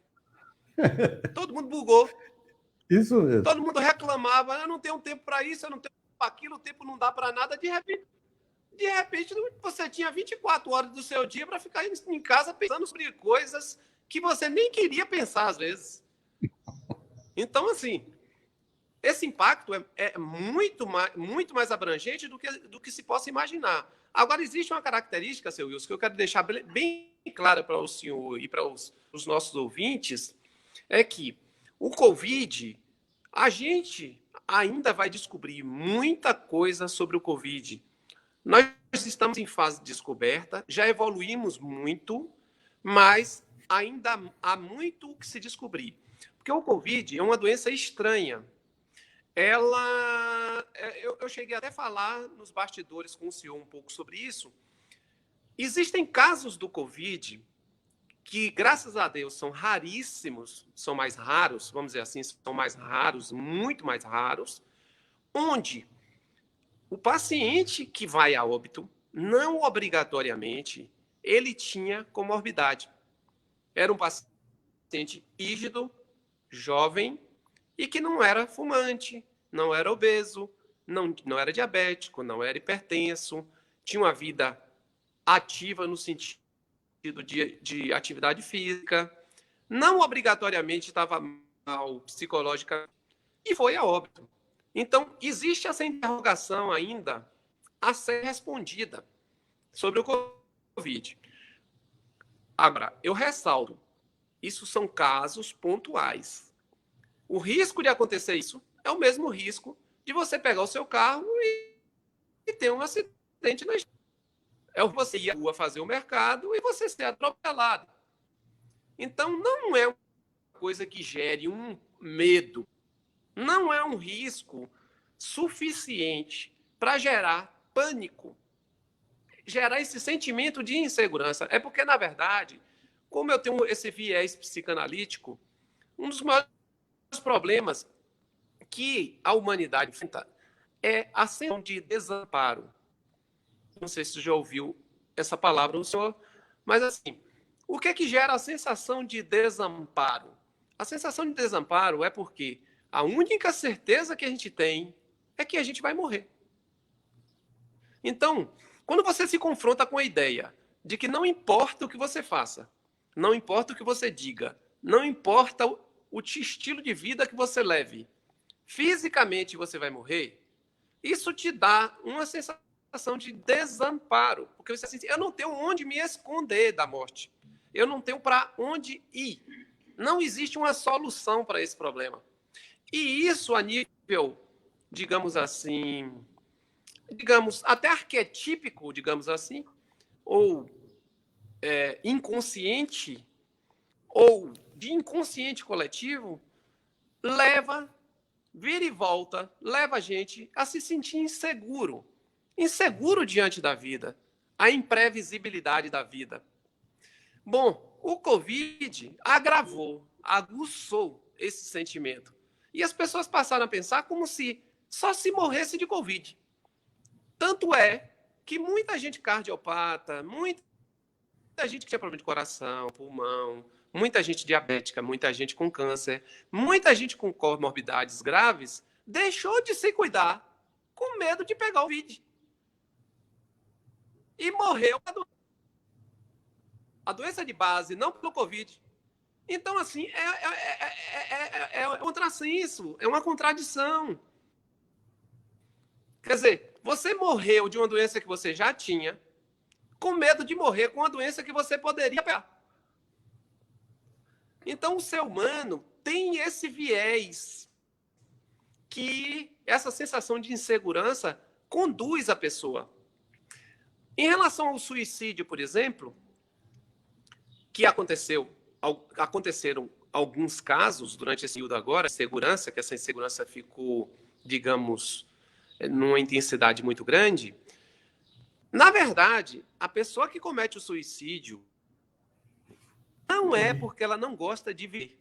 Todo mundo bugou. Isso mesmo. Todo mundo reclamava, eu não tenho tempo para isso, eu não tenho tempo para aquilo, o tempo não dá para nada. De repente, você tinha 24 horas do seu dia para ficar em casa pensando sobre coisas que você nem queria pensar, às vezes. Então, assim, esse impacto é muito mais abrangente do que se possa imaginar. Agora, existe uma característica, seu Wilson, que eu quero deixar bem clara para o senhor e para os nossos ouvintes, é que o Covid, a gente ainda vai descobrir muita coisa sobre o Covid. Nós estamos em fase de descoberta, já evoluímos muito, mas ainda há muito o que se descobrir. Porque o Covid é uma doença estranha. Eu cheguei até a falar nos bastidores com o senhor um pouco sobre isso. Existem casos do Covid que, graças a Deus, são raríssimos, são mais raros, vamos dizer assim, são mais raros, muito mais raros, onde o paciente que vai a óbito, não obrigatoriamente, ele tinha comorbidade. Era um paciente rígido, jovem, e que não era fumante, não era obeso, não era diabético, não era hipertenso, tinha uma vida ativa no sentido de atividade física, não obrigatoriamente estava mal psicológica e foi a óbito. Então, existe essa interrogação ainda a ser respondida sobre o Covid. Agora, eu ressalto, isso são casos pontuais. O risco de acontecer isso é o mesmo risco de você pegar o seu carro e ter um acidente na estrada. É você ir à rua fazer o mercado e você ser atropelado. Então, não é uma coisa que gere um medo. Não é um risco suficiente para gerar pânico, gerar esse sentimento de insegurança. É porque, na verdade, como eu tenho esse viés psicanalítico, um dos maiores problemas que a humanidade enfrenta é a sensação de desamparo. Não sei se você já ouviu essa palavra no senhor, mas assim, o que é que gera a sensação de desamparo? A sensação de desamparo é porque a única certeza que a gente tem é que a gente vai morrer. Então, quando você se confronta com a ideia de que não importa o que você faça, não importa o que você diga, não importa o estilo de vida que você leve, fisicamente você vai morrer, isso te dá uma sensação de desamparo, porque você assim, eu não tenho onde me esconder da morte, eu não tenho para onde ir, não existe uma solução para esse problema. E isso a nível, digamos assim, até arquetípico, digamos assim, ou inconsciente, ou de inconsciente coletivo, vira e volta, leva a gente a se sentir inseguro. Inseguro diante da vida, a imprevisibilidade da vida. Bom, o Covid agravou, aguçou esse sentimento. E as pessoas passaram a pensar como se só se morresse de Covid. Tanto é que muita gente cardiopata, muita gente que tinha problema de coração, pulmão, muita gente diabética, muita gente com câncer, muita gente com comorbidades graves, deixou de se cuidar com medo de pegar o Covid. E morreu a doença de base, não pelo Covid. Então, assim, é um contrassenso, é uma contradição. Quer dizer, você morreu de uma doença que você já tinha, com medo de morrer com uma doença que você poderia pegar. Então, o ser humano tem esse viés que essa sensação de insegurança conduz a pessoa. Em relação ao suicídio, por exemplo, que aconteceram alguns casos durante esse período agora, insegurança, que essa insegurança ficou, digamos, numa intensidade muito grande. Na verdade, a pessoa que comete o suicídio não é porque ela não gosta de viver.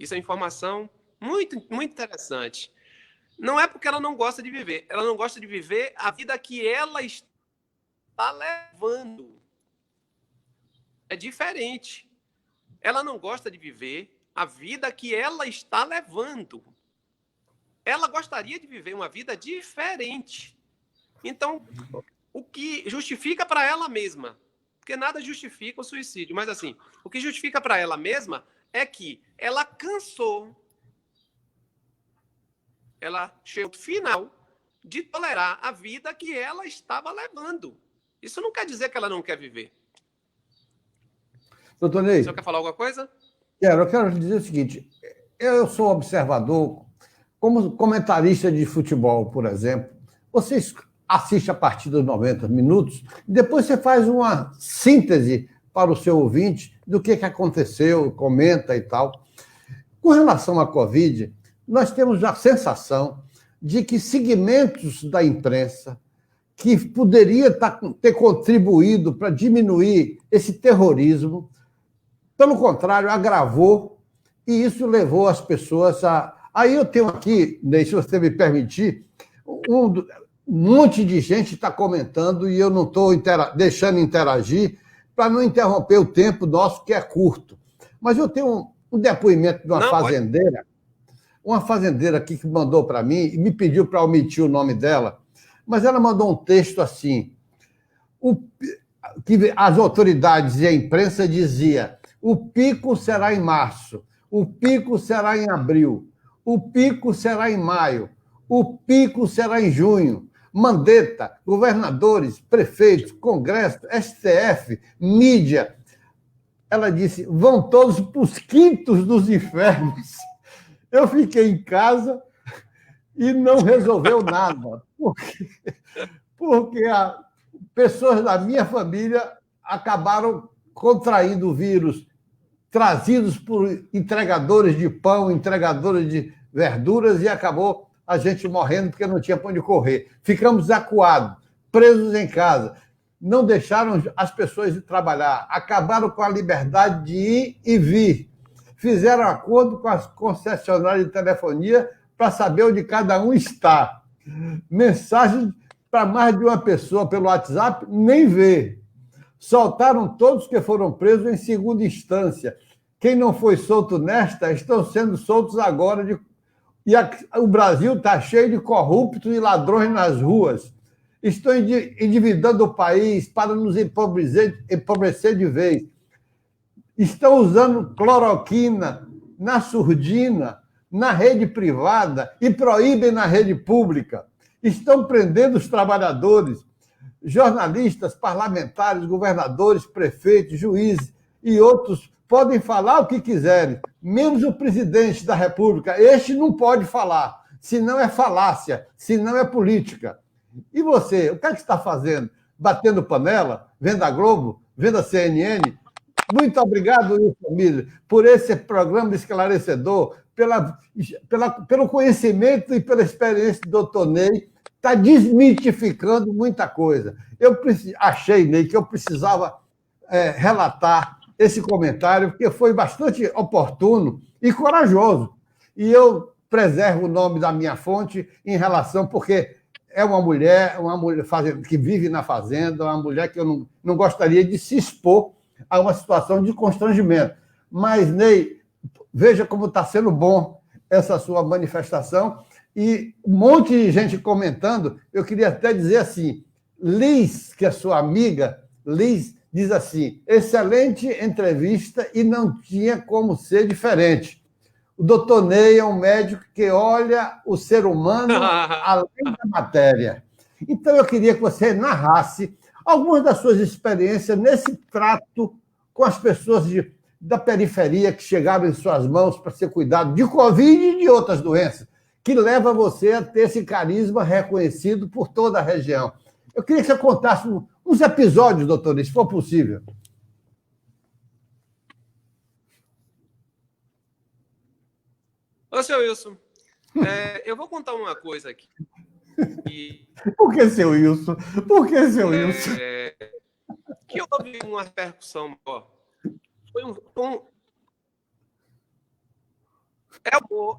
Isso é informação muito, muito interessante. Não é porque ela não gosta de viver. Ela não gosta de viver a vida que ela está levando. É diferente. Ela não gosta de viver a vida que ela está levando. Ela gostaria de viver uma vida diferente. Então, o que justifica para ela mesma, porque nada justifica o suicídio, mas assim, o que justifica para ela mesma é que ela cansou, ela chegou ao final de tolerar a vida que ela estava levando. Isso não quer dizer que ela não quer viver. Doutor Ney, o senhor quer falar alguma coisa? Eu quero dizer o seguinte, eu sou observador, como comentarista de futebol, por exemplo, você assiste a partir dos 90 minutos, e depois você faz uma síntese para o seu ouvinte do que aconteceu, comenta e tal. Com relação à Covid, nós temos a sensação de que segmentos da imprensa que poderia ter contribuído para diminuir esse terrorismo, pelo contrário, agravou, e isso levou as pessoas a... Aí eu tenho aqui, Ney, se você me permitir, um monte de gente está comentando e eu não estou deixando interagir para não interromper o tempo nosso, que é curto. Mas eu tenho um depoimento de uma fazendeira uma fazendeira aqui que mandou para mim e me pediu para omitir o nome dela, mas ela mandou um texto assim, que as autoridades e a imprensa diziam: o pico será em março, o pico será em abril, o pico será em maio, o pico será em junho. Mandetta, governadores, prefeitos, Congresso, STF, mídia. Ela disse: vão todos para os quintos dos infernos. Eu fiquei em casa e não resolveu nada, porque pessoas da minha família acabaram contraindo o vírus, trazidos por entregadores de pão, entregadores de verduras, e acabou a gente morrendo porque não tinha para onde correr. Ficamos acuados, presos em casa. Não deixaram as pessoas ir trabalhar, acabaram com a liberdade de ir e vir. Fizeram acordo com as concessionárias de telefonia para saber onde cada um está. Mensagem para mais de uma pessoa pelo WhatsApp, nem vê. Soltaram todos que foram presos em segunda instância. Quem não foi solto nesta, estão sendo soltos agora. O Brasil está cheio de corruptos e ladrões nas ruas. Estão endividando o país para nos empobrecer de vez. Estão usando cloroquina na surdina, na rede privada e proíbem na rede pública. Estão prendendo os trabalhadores, jornalistas, parlamentares, governadores, prefeitos, juízes e outros podem falar o que quiserem, menos o presidente da República. Este não pode falar, senão é falácia, senão é política. E você, o que é que está fazendo? Batendo panela? Vendo a Globo? Vendo a CNN? Muito obrigado, Wilson Miller, por esse programa esclarecedor, pelo conhecimento e pela experiência do doutor Ney. Está desmitificando muita coisa. Eu achei, Ney, que eu precisava relatar esse comentário, porque foi bastante oportuno e corajoso. E eu preservo o nome da minha fonte em relação, porque é uma mulher que vive na fazenda, uma mulher que eu não gostaria de se expor a uma situação de constrangimento. Mas, Ney, veja como está sendo bom essa sua manifestação e um monte de gente comentando. Eu queria até dizer assim, Liz, que é sua amiga, Liz, diz assim: excelente entrevista e não tinha como ser diferente. O doutor Ney é um médico que olha o ser humano além da matéria. Então, eu queria que você narrasse algumas das suas experiências nesse trato com as pessoas da periferia que chegaram em suas mãos para ser cuidado de Covid e de outras doenças, que leva você a ter esse carisma reconhecido por toda a região. Eu queria que você contasse uns episódios, doutor, se for possível. Ô, seu Wilson, eu vou contar uma coisa aqui. Por que, seu Wilson? Por que, seu Wilson? Que houve uma repercussão maior. Foi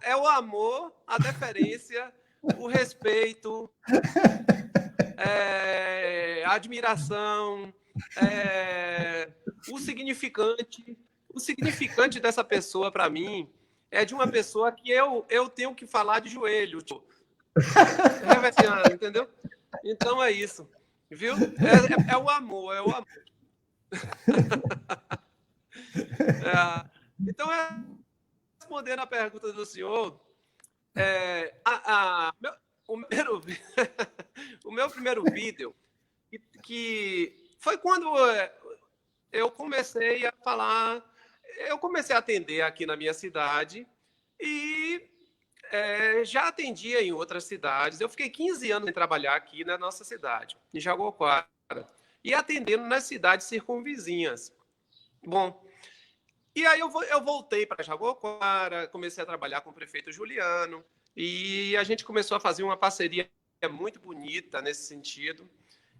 é o amor, a deferência, o respeito, a admiração, o significante dessa pessoa para mim é de uma pessoa que eu tenho que falar de joelho, tipo, entendeu? Então é isso, viu? É o amor, é o amor. Então, respondendo a pergunta do senhor, o meu primeiro vídeo, que foi quando eu comecei a falar, eu comecei a atender aqui na minha cidade e já atendia em outras cidades. Eu fiquei 15 anos em trabalhar aqui na nossa cidade, em Jaguarão, e atendendo nas cidades circunvizinhas. Bom, e aí eu voltei para Jaguarão, comecei a trabalhar com o prefeito Juliano, e a gente começou a fazer uma parceria muito bonita nesse sentido.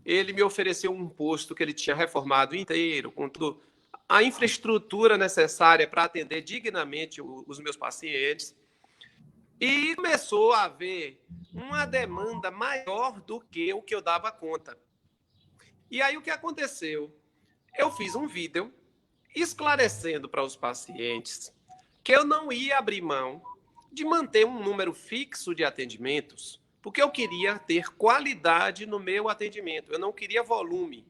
Ele me ofereceu um posto que ele tinha reformado inteiro, com toda a infraestrutura necessária para atender dignamente os meus pacientes. E começou a haver uma demanda maior do que o que eu dava conta. E aí o que aconteceu? Eu fiz um vídeo esclarecendo para os pacientes que eu não ia abrir mão de manter um número fixo de atendimentos, porque eu queria ter qualidade no meu atendimento. Eu não queria volume.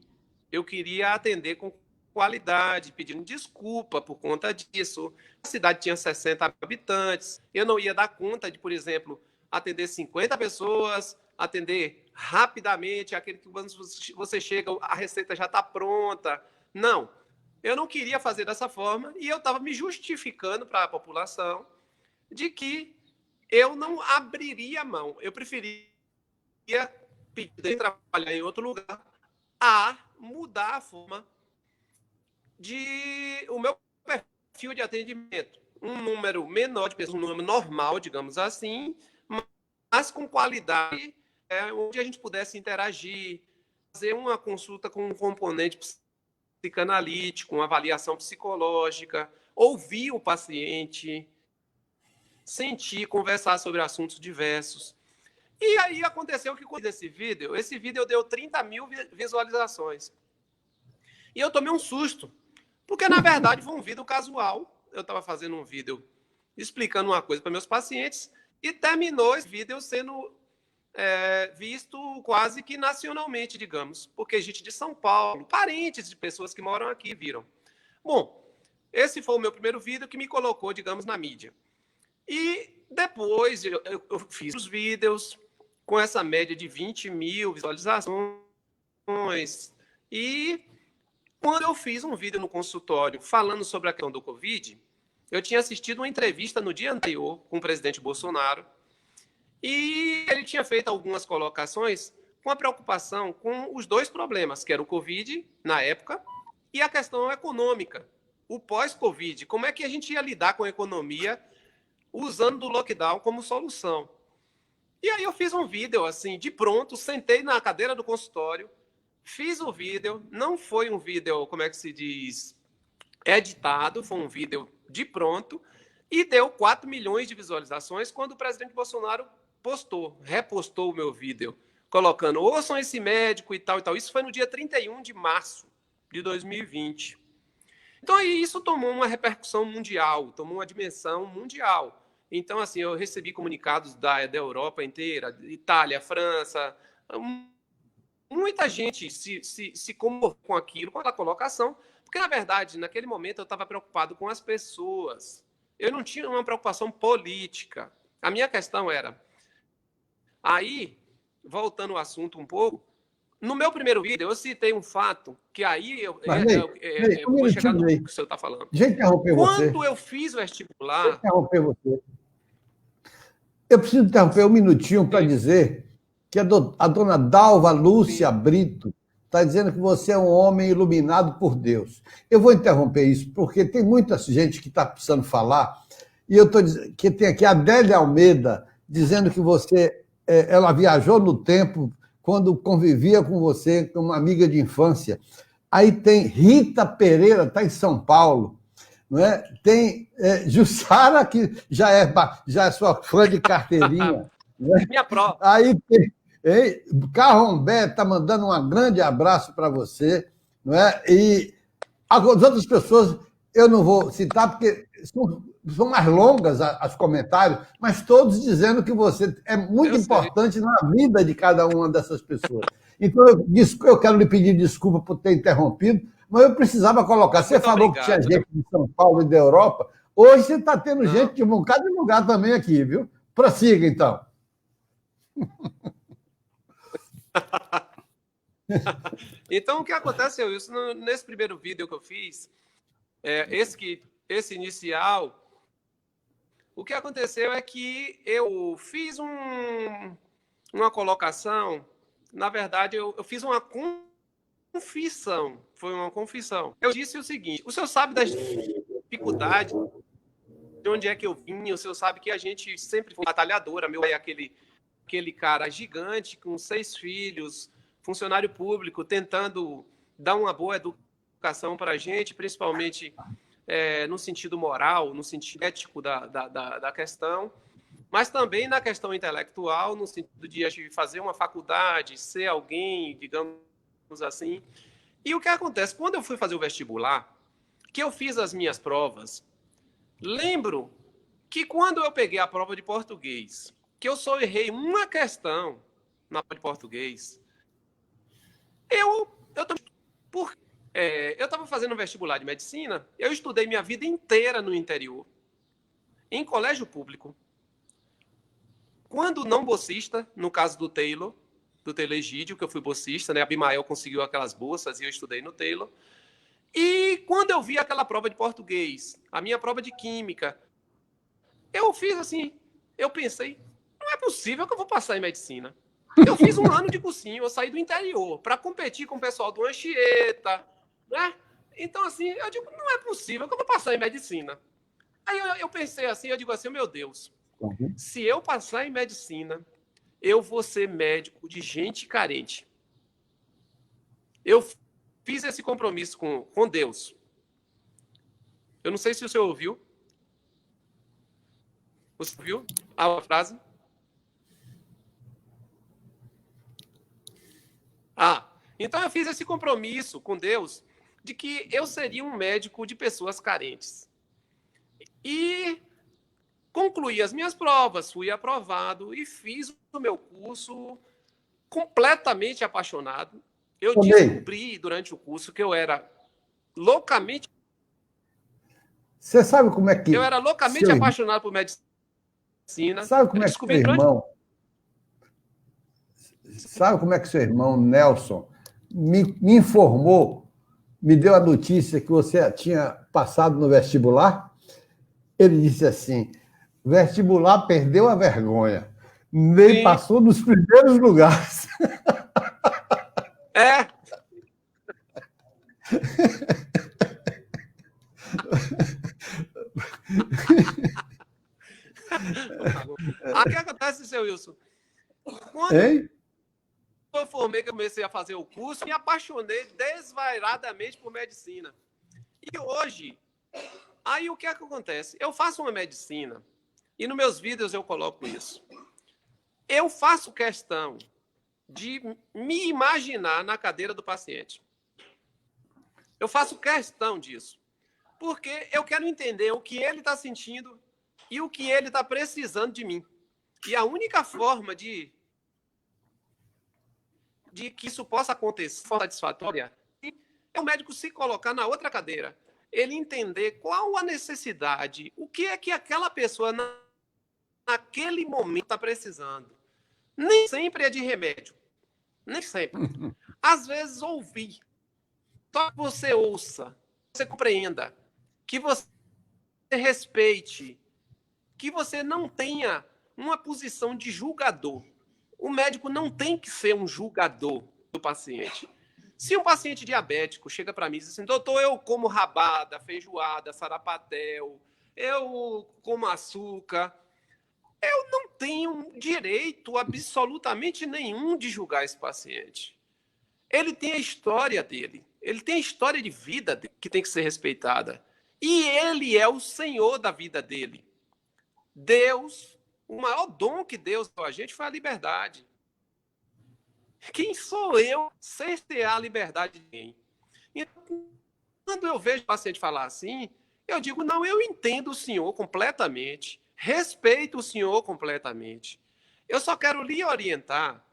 Eu queria atender com qualidade, pedindo desculpa por conta disso. A cidade tinha 60 habitantes. Eu não ia dar conta de, por exemplo, atender 50 pessoas, atender rapidamente, aquele que quando você chega, a receita já está pronta. Não, eu não queria fazer dessa forma e eu estava me justificando para a população de que eu não abriria mão. Eu preferia pedir trabalhar em outro lugar a mudar a forma de o meu perfil de atendimento. Um número menor de pessoas, um número normal, digamos assim, mas com qualidade, onde a gente pudesse interagir, fazer uma consulta com um componente psicanalítico, uma avaliação psicológica, ouvir o paciente, sentir, conversar sobre assuntos diversos. E aí aconteceu que com esse vídeo deu 30 mil visualizações. E eu tomei um susto, porque na verdade foi um vídeo casual. Eu estava fazendo um vídeo explicando uma coisa para meus pacientes e terminou esse vídeo sendo visto quase que nacionalmente, digamos, porque gente de São Paulo, parentes de pessoas que moram aqui viram. Bom, esse foi o meu primeiro vídeo que me colocou, digamos, na mídia. E depois eu fiz os vídeos com essa média de 20 mil visualizações. E quando eu fiz um vídeo no consultório falando sobre a questão do Covid, eu tinha assistido uma entrevista no dia anterior com o presidente Bolsonaro e ele tinha feito algumas colocações com a preocupação com os dois problemas, que era o Covid, na época, e a questão econômica, o pós-Covid. Como é que a gente ia lidar com a economia usando o lockdown como solução? E aí eu fiz um vídeo, assim, de pronto, sentei na cadeira do consultório, fiz o vídeo, não foi um vídeo, como é que se diz, editado, foi um vídeo de pronto, e deu 4 milhões de visualizações quando o presidente Bolsonaro repostou o meu vídeo, colocando, ouçam esse médico e tal e tal. Isso foi no dia 31 de março de 2020. Então, isso tomou uma repercussão mundial, tomou uma dimensão mundial. Então, assim, eu recebi comunicados da Europa inteira, Itália, França, muita gente se comoveu com aquilo, com aquela colocação, porque, na verdade, naquele momento eu estava preocupado com as pessoas. Eu não tinha uma preocupação política. A minha questão era... Aí, voltando ao assunto um pouco, no meu primeiro vídeo eu citei um fato que aí eu vou chegar no que o senhor está falando. Deixa eu interromper você. Quando eu fiz vestibular... Eu preciso interromper um minutinho para dizer que a dona Dalva Lúcia Brito está dizendo que você é um homem iluminado por Deus. Eu vou interromper isso, porque tem muita gente que está precisando falar, e eu estou dizendo que tem aqui a Adélia Almeida dizendo que você, ela viajou no tempo quando convivia com você, com uma amiga de infância. Aí tem Rita Pereira, está em São Paulo. Não é? Tem Jussara, que já é sua fã de carteirinha. Né? Minha prova. Aí tem Carrombé está mandando um grande abraço para você. Não é? E as outras pessoas eu não vou citar, porque são mais longas as comentários, mas todos dizendo que você é muito importante na vida de cada uma dessas pessoas. Então, eu quero lhe pedir desculpa por ter interrompido, mas eu precisava colocar. Você falou que tinha gente de São Paulo e da Europa. Hoje você está tendo gente de um bocado de lugar também aqui, viu? Prossiga, então. Então, o que acontece, Wilson, nesse primeiro vídeo que eu fiz, esse inicial, o que aconteceu é que eu fiz uma colocação, na verdade, eu fiz uma confissão, foi uma confissão. Eu disse o seguinte: o senhor sabe das dificuldades, de onde é que eu vim, o senhor sabe que a gente sempre foi batalhadora, meu pai é aquele cara gigante, com 6 filhos, funcionário público, tentando dar uma boa educação para a gente, principalmente no sentido moral, no sentido ético da questão, mas também na questão intelectual, no sentido de fazer uma faculdade, ser alguém, digamos assim. E o que acontece? Quando eu fui fazer o vestibular, que eu fiz as minhas provas, lembro que quando eu peguei a prova de português, que eu só errei uma questão na prova de português, eu estava fazendo vestibular de medicina, eu estudei minha vida inteira no interior, em colégio público. Quando não bolsista, no caso do Taylor Egídio, que eu fui bolsista, né? A Abimael conseguiu aquelas bolsas e eu estudei no Taylor. E quando eu vi aquela prova de português, a minha prova de química, eu fiz assim, eu pensei, não é possível que eu vou passar em medicina. Eu fiz um ano de cursinho, eu saí do interior para competir com o pessoal do Anchieta, né? Então, assim, eu digo, não é possível que eu vou passar em medicina. Aí eu pensei assim, eu digo assim, meu Deus, se eu passar em medicina, eu vou ser médico de gente carente. Eu fiz esse compromisso com Deus. Eu não sei se o senhor ouviu. Você ouviu a frase? Então eu fiz esse compromisso com Deus de que eu seria um médico de pessoas carentes. E concluí as minhas provas, fui aprovado e fiz o meu curso completamente apaixonado. Eu descobri durante o curso que eu era loucamente... Você sabe como é que... Eu era loucamente apaixonado por medicina. Sabe como é que seu irmão... Sabe como é que seu irmão, Nelson, me informou, me deu a notícia que você tinha passado no vestibular? Ele disse assim, vestibular perdeu a vergonha. Nem passou nos primeiros lugares. É. O que acontece, seu Wilson? Quando eu formei, que eu comecei a fazer o curso, me apaixonei desvairadamente por medicina. E hoje, aí o que é que acontece? Eu faço uma medicina, e nos meus vídeos eu coloco isso. Eu faço questão de me imaginar na cadeira do paciente. Eu faço questão disso. Porque eu quero entender o que ele está sentindo e o que ele está precisando de mim. E a única forma de que isso possa acontecer de forma satisfatória é o médico se colocar na outra cadeira. Ele entender qual a necessidade, o que é que aquela pessoa naquele momento está precisando. Nem sempre é de remédio. Nem sempre. Às vezes, ouvir. Só que você ouça, você compreenda, que você respeite, que você não tenha uma posição de julgador. O médico não tem que ser um julgador do paciente. Se um paciente diabético chega para mim e diz assim, doutor, eu como rabada, feijoada, sarapatel, eu como açúcar, eu não tenho direito absolutamente nenhum de julgar esse paciente. Ele tem a história dele, ele tem a história de vida dele, que tem que ser respeitada. E ele é o senhor da vida dele. Deus, o maior dom que Deus deu a gente foi a liberdade. Quem sou eu cercear a liberdade de ninguém? Então, quando eu vejo o paciente falar assim, eu digo, não, eu entendo o senhor completamente, respeito o senhor completamente. Eu só quero lhe orientar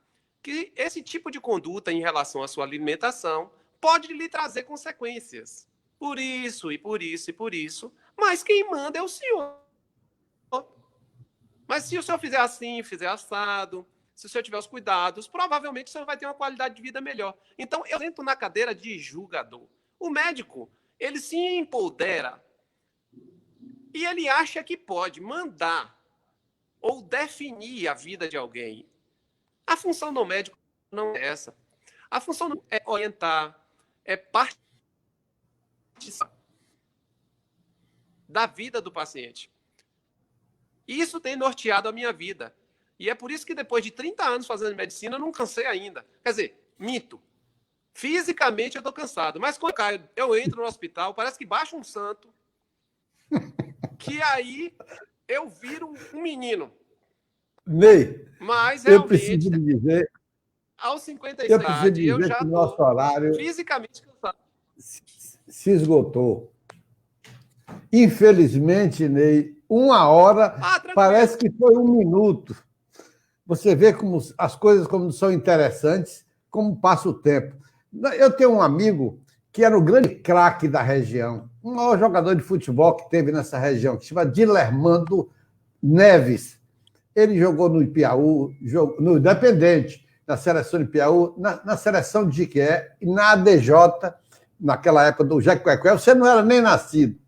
que esse tipo de conduta em relação à sua alimentação pode lhe trazer consequências. Por isso, e por isso, e por isso. Mas quem manda é o senhor. Mas se o senhor fizer assim, fizer assado, se o senhor tiver os cuidados, provavelmente o senhor vai ter uma qualidade de vida melhor. Então, eu sento na cadeira de julgador. O médico, ele se empodera e ele acha que pode mandar ou definir a vida de alguém. A função do médico não é essa. A função é orientar, é participar da vida do paciente. E isso tem norteado a minha vida. E é por isso que depois de 30 anos fazendo medicina, eu não cansei ainda. Quer dizer, minto. Fisicamente eu estou cansado. Mas quando eu entro no hospital, parece que baixa um santo, que aí eu viro um menino. Ney, mas realmente, eu preciso lhe dizer... Aos 57, eu já estou nosso horário fisicamente cansado. Se esgotou. Infelizmente, Ney, 1 hora, parece que foi 1 minuto. Você vê como as coisas como são interessantes, como passa o tempo. Eu tenho um amigo que era o grande craque da região, o maior jogador de futebol que teve nessa região, que se chama Dilermando Neves. Ele jogou no Ipiaú, no Independente, na seleção de Ipiaú, na seleção de Jiquié e na ADJ, naquela época do Jequié. Você não era nem nascido.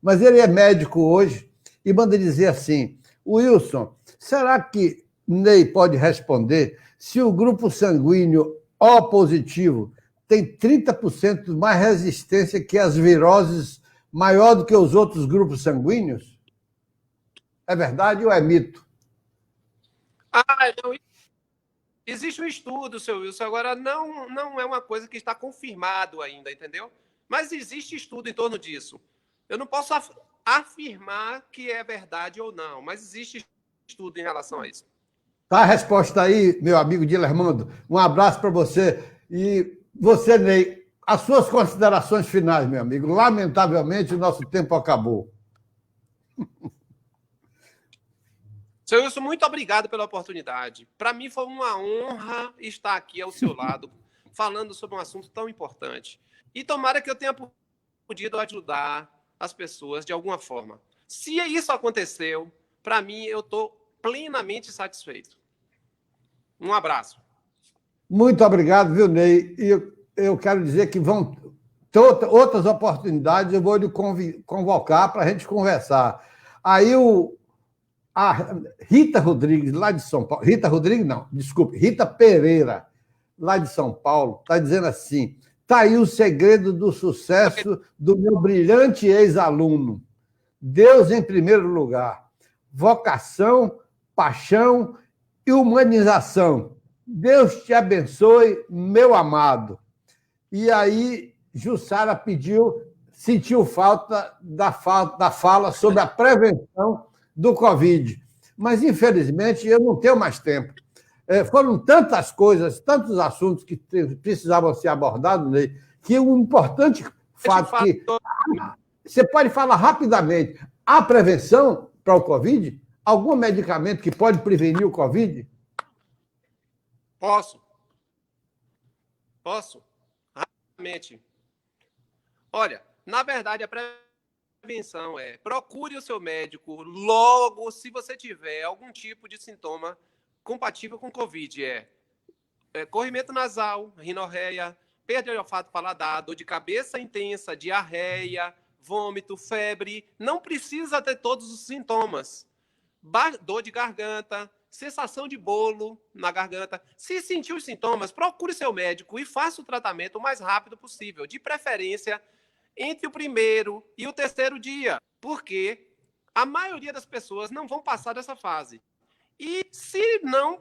Mas ele é médico hoje e manda dizer assim: Wilson, será que Ney pode responder se o grupo sanguíneo O positivo tem 30% mais resistência que as viroses, maior do que os outros grupos sanguíneos? É verdade ou é mito? Não. Existe um estudo, seu Wilson, agora não é uma coisa que está confirmado ainda, entendeu? Mas existe estudo em torno disso. Eu não posso afirmar que é verdade ou não, mas existe estudo em relação a isso. Tá a resposta aí, meu amigo Dilermando. Um abraço para você. E você, Ney, as suas considerações finais, meu amigo. Lamentavelmente, o nosso tempo acabou. Seu Wilson, muito obrigado pela oportunidade. Para mim foi uma honra estar aqui ao seu lado, falando sobre um assunto tão importante. E tomara que eu tenha podido ajudar as pessoas de alguma forma. Se isso aconteceu, para mim, eu estou plenamente satisfeito. Um abraço. Muito obrigado, viu, Ney? E eu quero dizer que vão ter outras oportunidades, eu vou lhe convocar para a gente conversar. Aí a Rita Rodrigues, lá de São Paulo, Rita Rodrigues não, desculpe, Rita Pereira, lá de São Paulo, está dizendo assim: está aí o segredo do sucesso do meu brilhante ex-aluno. Deus em primeiro lugar. Vocação, paixão e humanização. Deus te abençoe, meu amado. E aí, Jussara sentiu falta da fala sobre a prevenção do Covid. Mas, infelizmente, eu não tenho mais tempo. Foram tantas coisas, tantos assuntos que precisavam ser abordados, Ney, que o importante fato que você pode falar rapidamente: há prevenção para o Covid? Algum medicamento que pode prevenir o Covid? Posso. Rapidamente. Olha, na verdade, a prevenção procure o seu médico logo se você tiver algum tipo de sintoma compatível com Covid. Corrimento nasal, rinorreia, perda de olfato paladar, dor de cabeça intensa, diarreia, vômito, febre. Não precisa ter todos os sintomas. Dor de garganta, sensação de bolo na garganta. Se sentir os sintomas, procure seu médico e faça o tratamento o mais rápido possível, de preferência entre o primeiro e o terceiro dia, porque a maioria das pessoas não vão passar dessa fase. E se não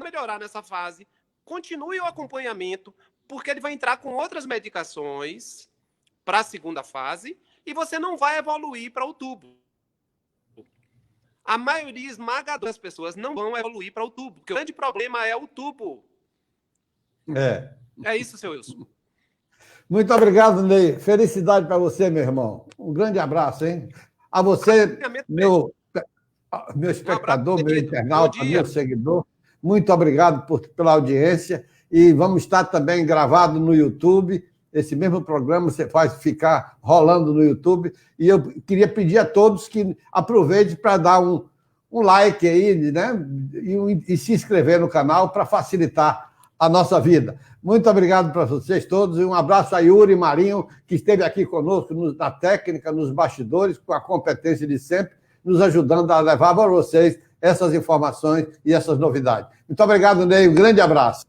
melhorar nessa fase, continue o acompanhamento, porque ele vai entrar com outras medicações para a segunda fase e você não vai evoluir para o tubo. A maioria esmagadora das pessoas não vão evoluir para o tubo, porque o grande problema é o tubo. É isso, seu Wilson. Muito obrigado, Ney. Felicidade para você, meu irmão. Um grande abraço, hein? A você, meu espectador, meu internauta, meu seguidor. Muito obrigado pela audiência. E vamos estar também gravado no YouTube. Esse mesmo programa você faz ficar rolando no YouTube. E eu queria pedir a todos que aproveitem para dar um like aí, né? E se inscrever no canal para facilitar a nossa vida. Muito obrigado para vocês todos e um abraço a Yuri Marinho, que esteve aqui conosco na técnica, nos bastidores, com a competência de sempre, nos ajudando a levar para vocês essas informações e essas novidades. Muito obrigado, Ney. Um grande abraço.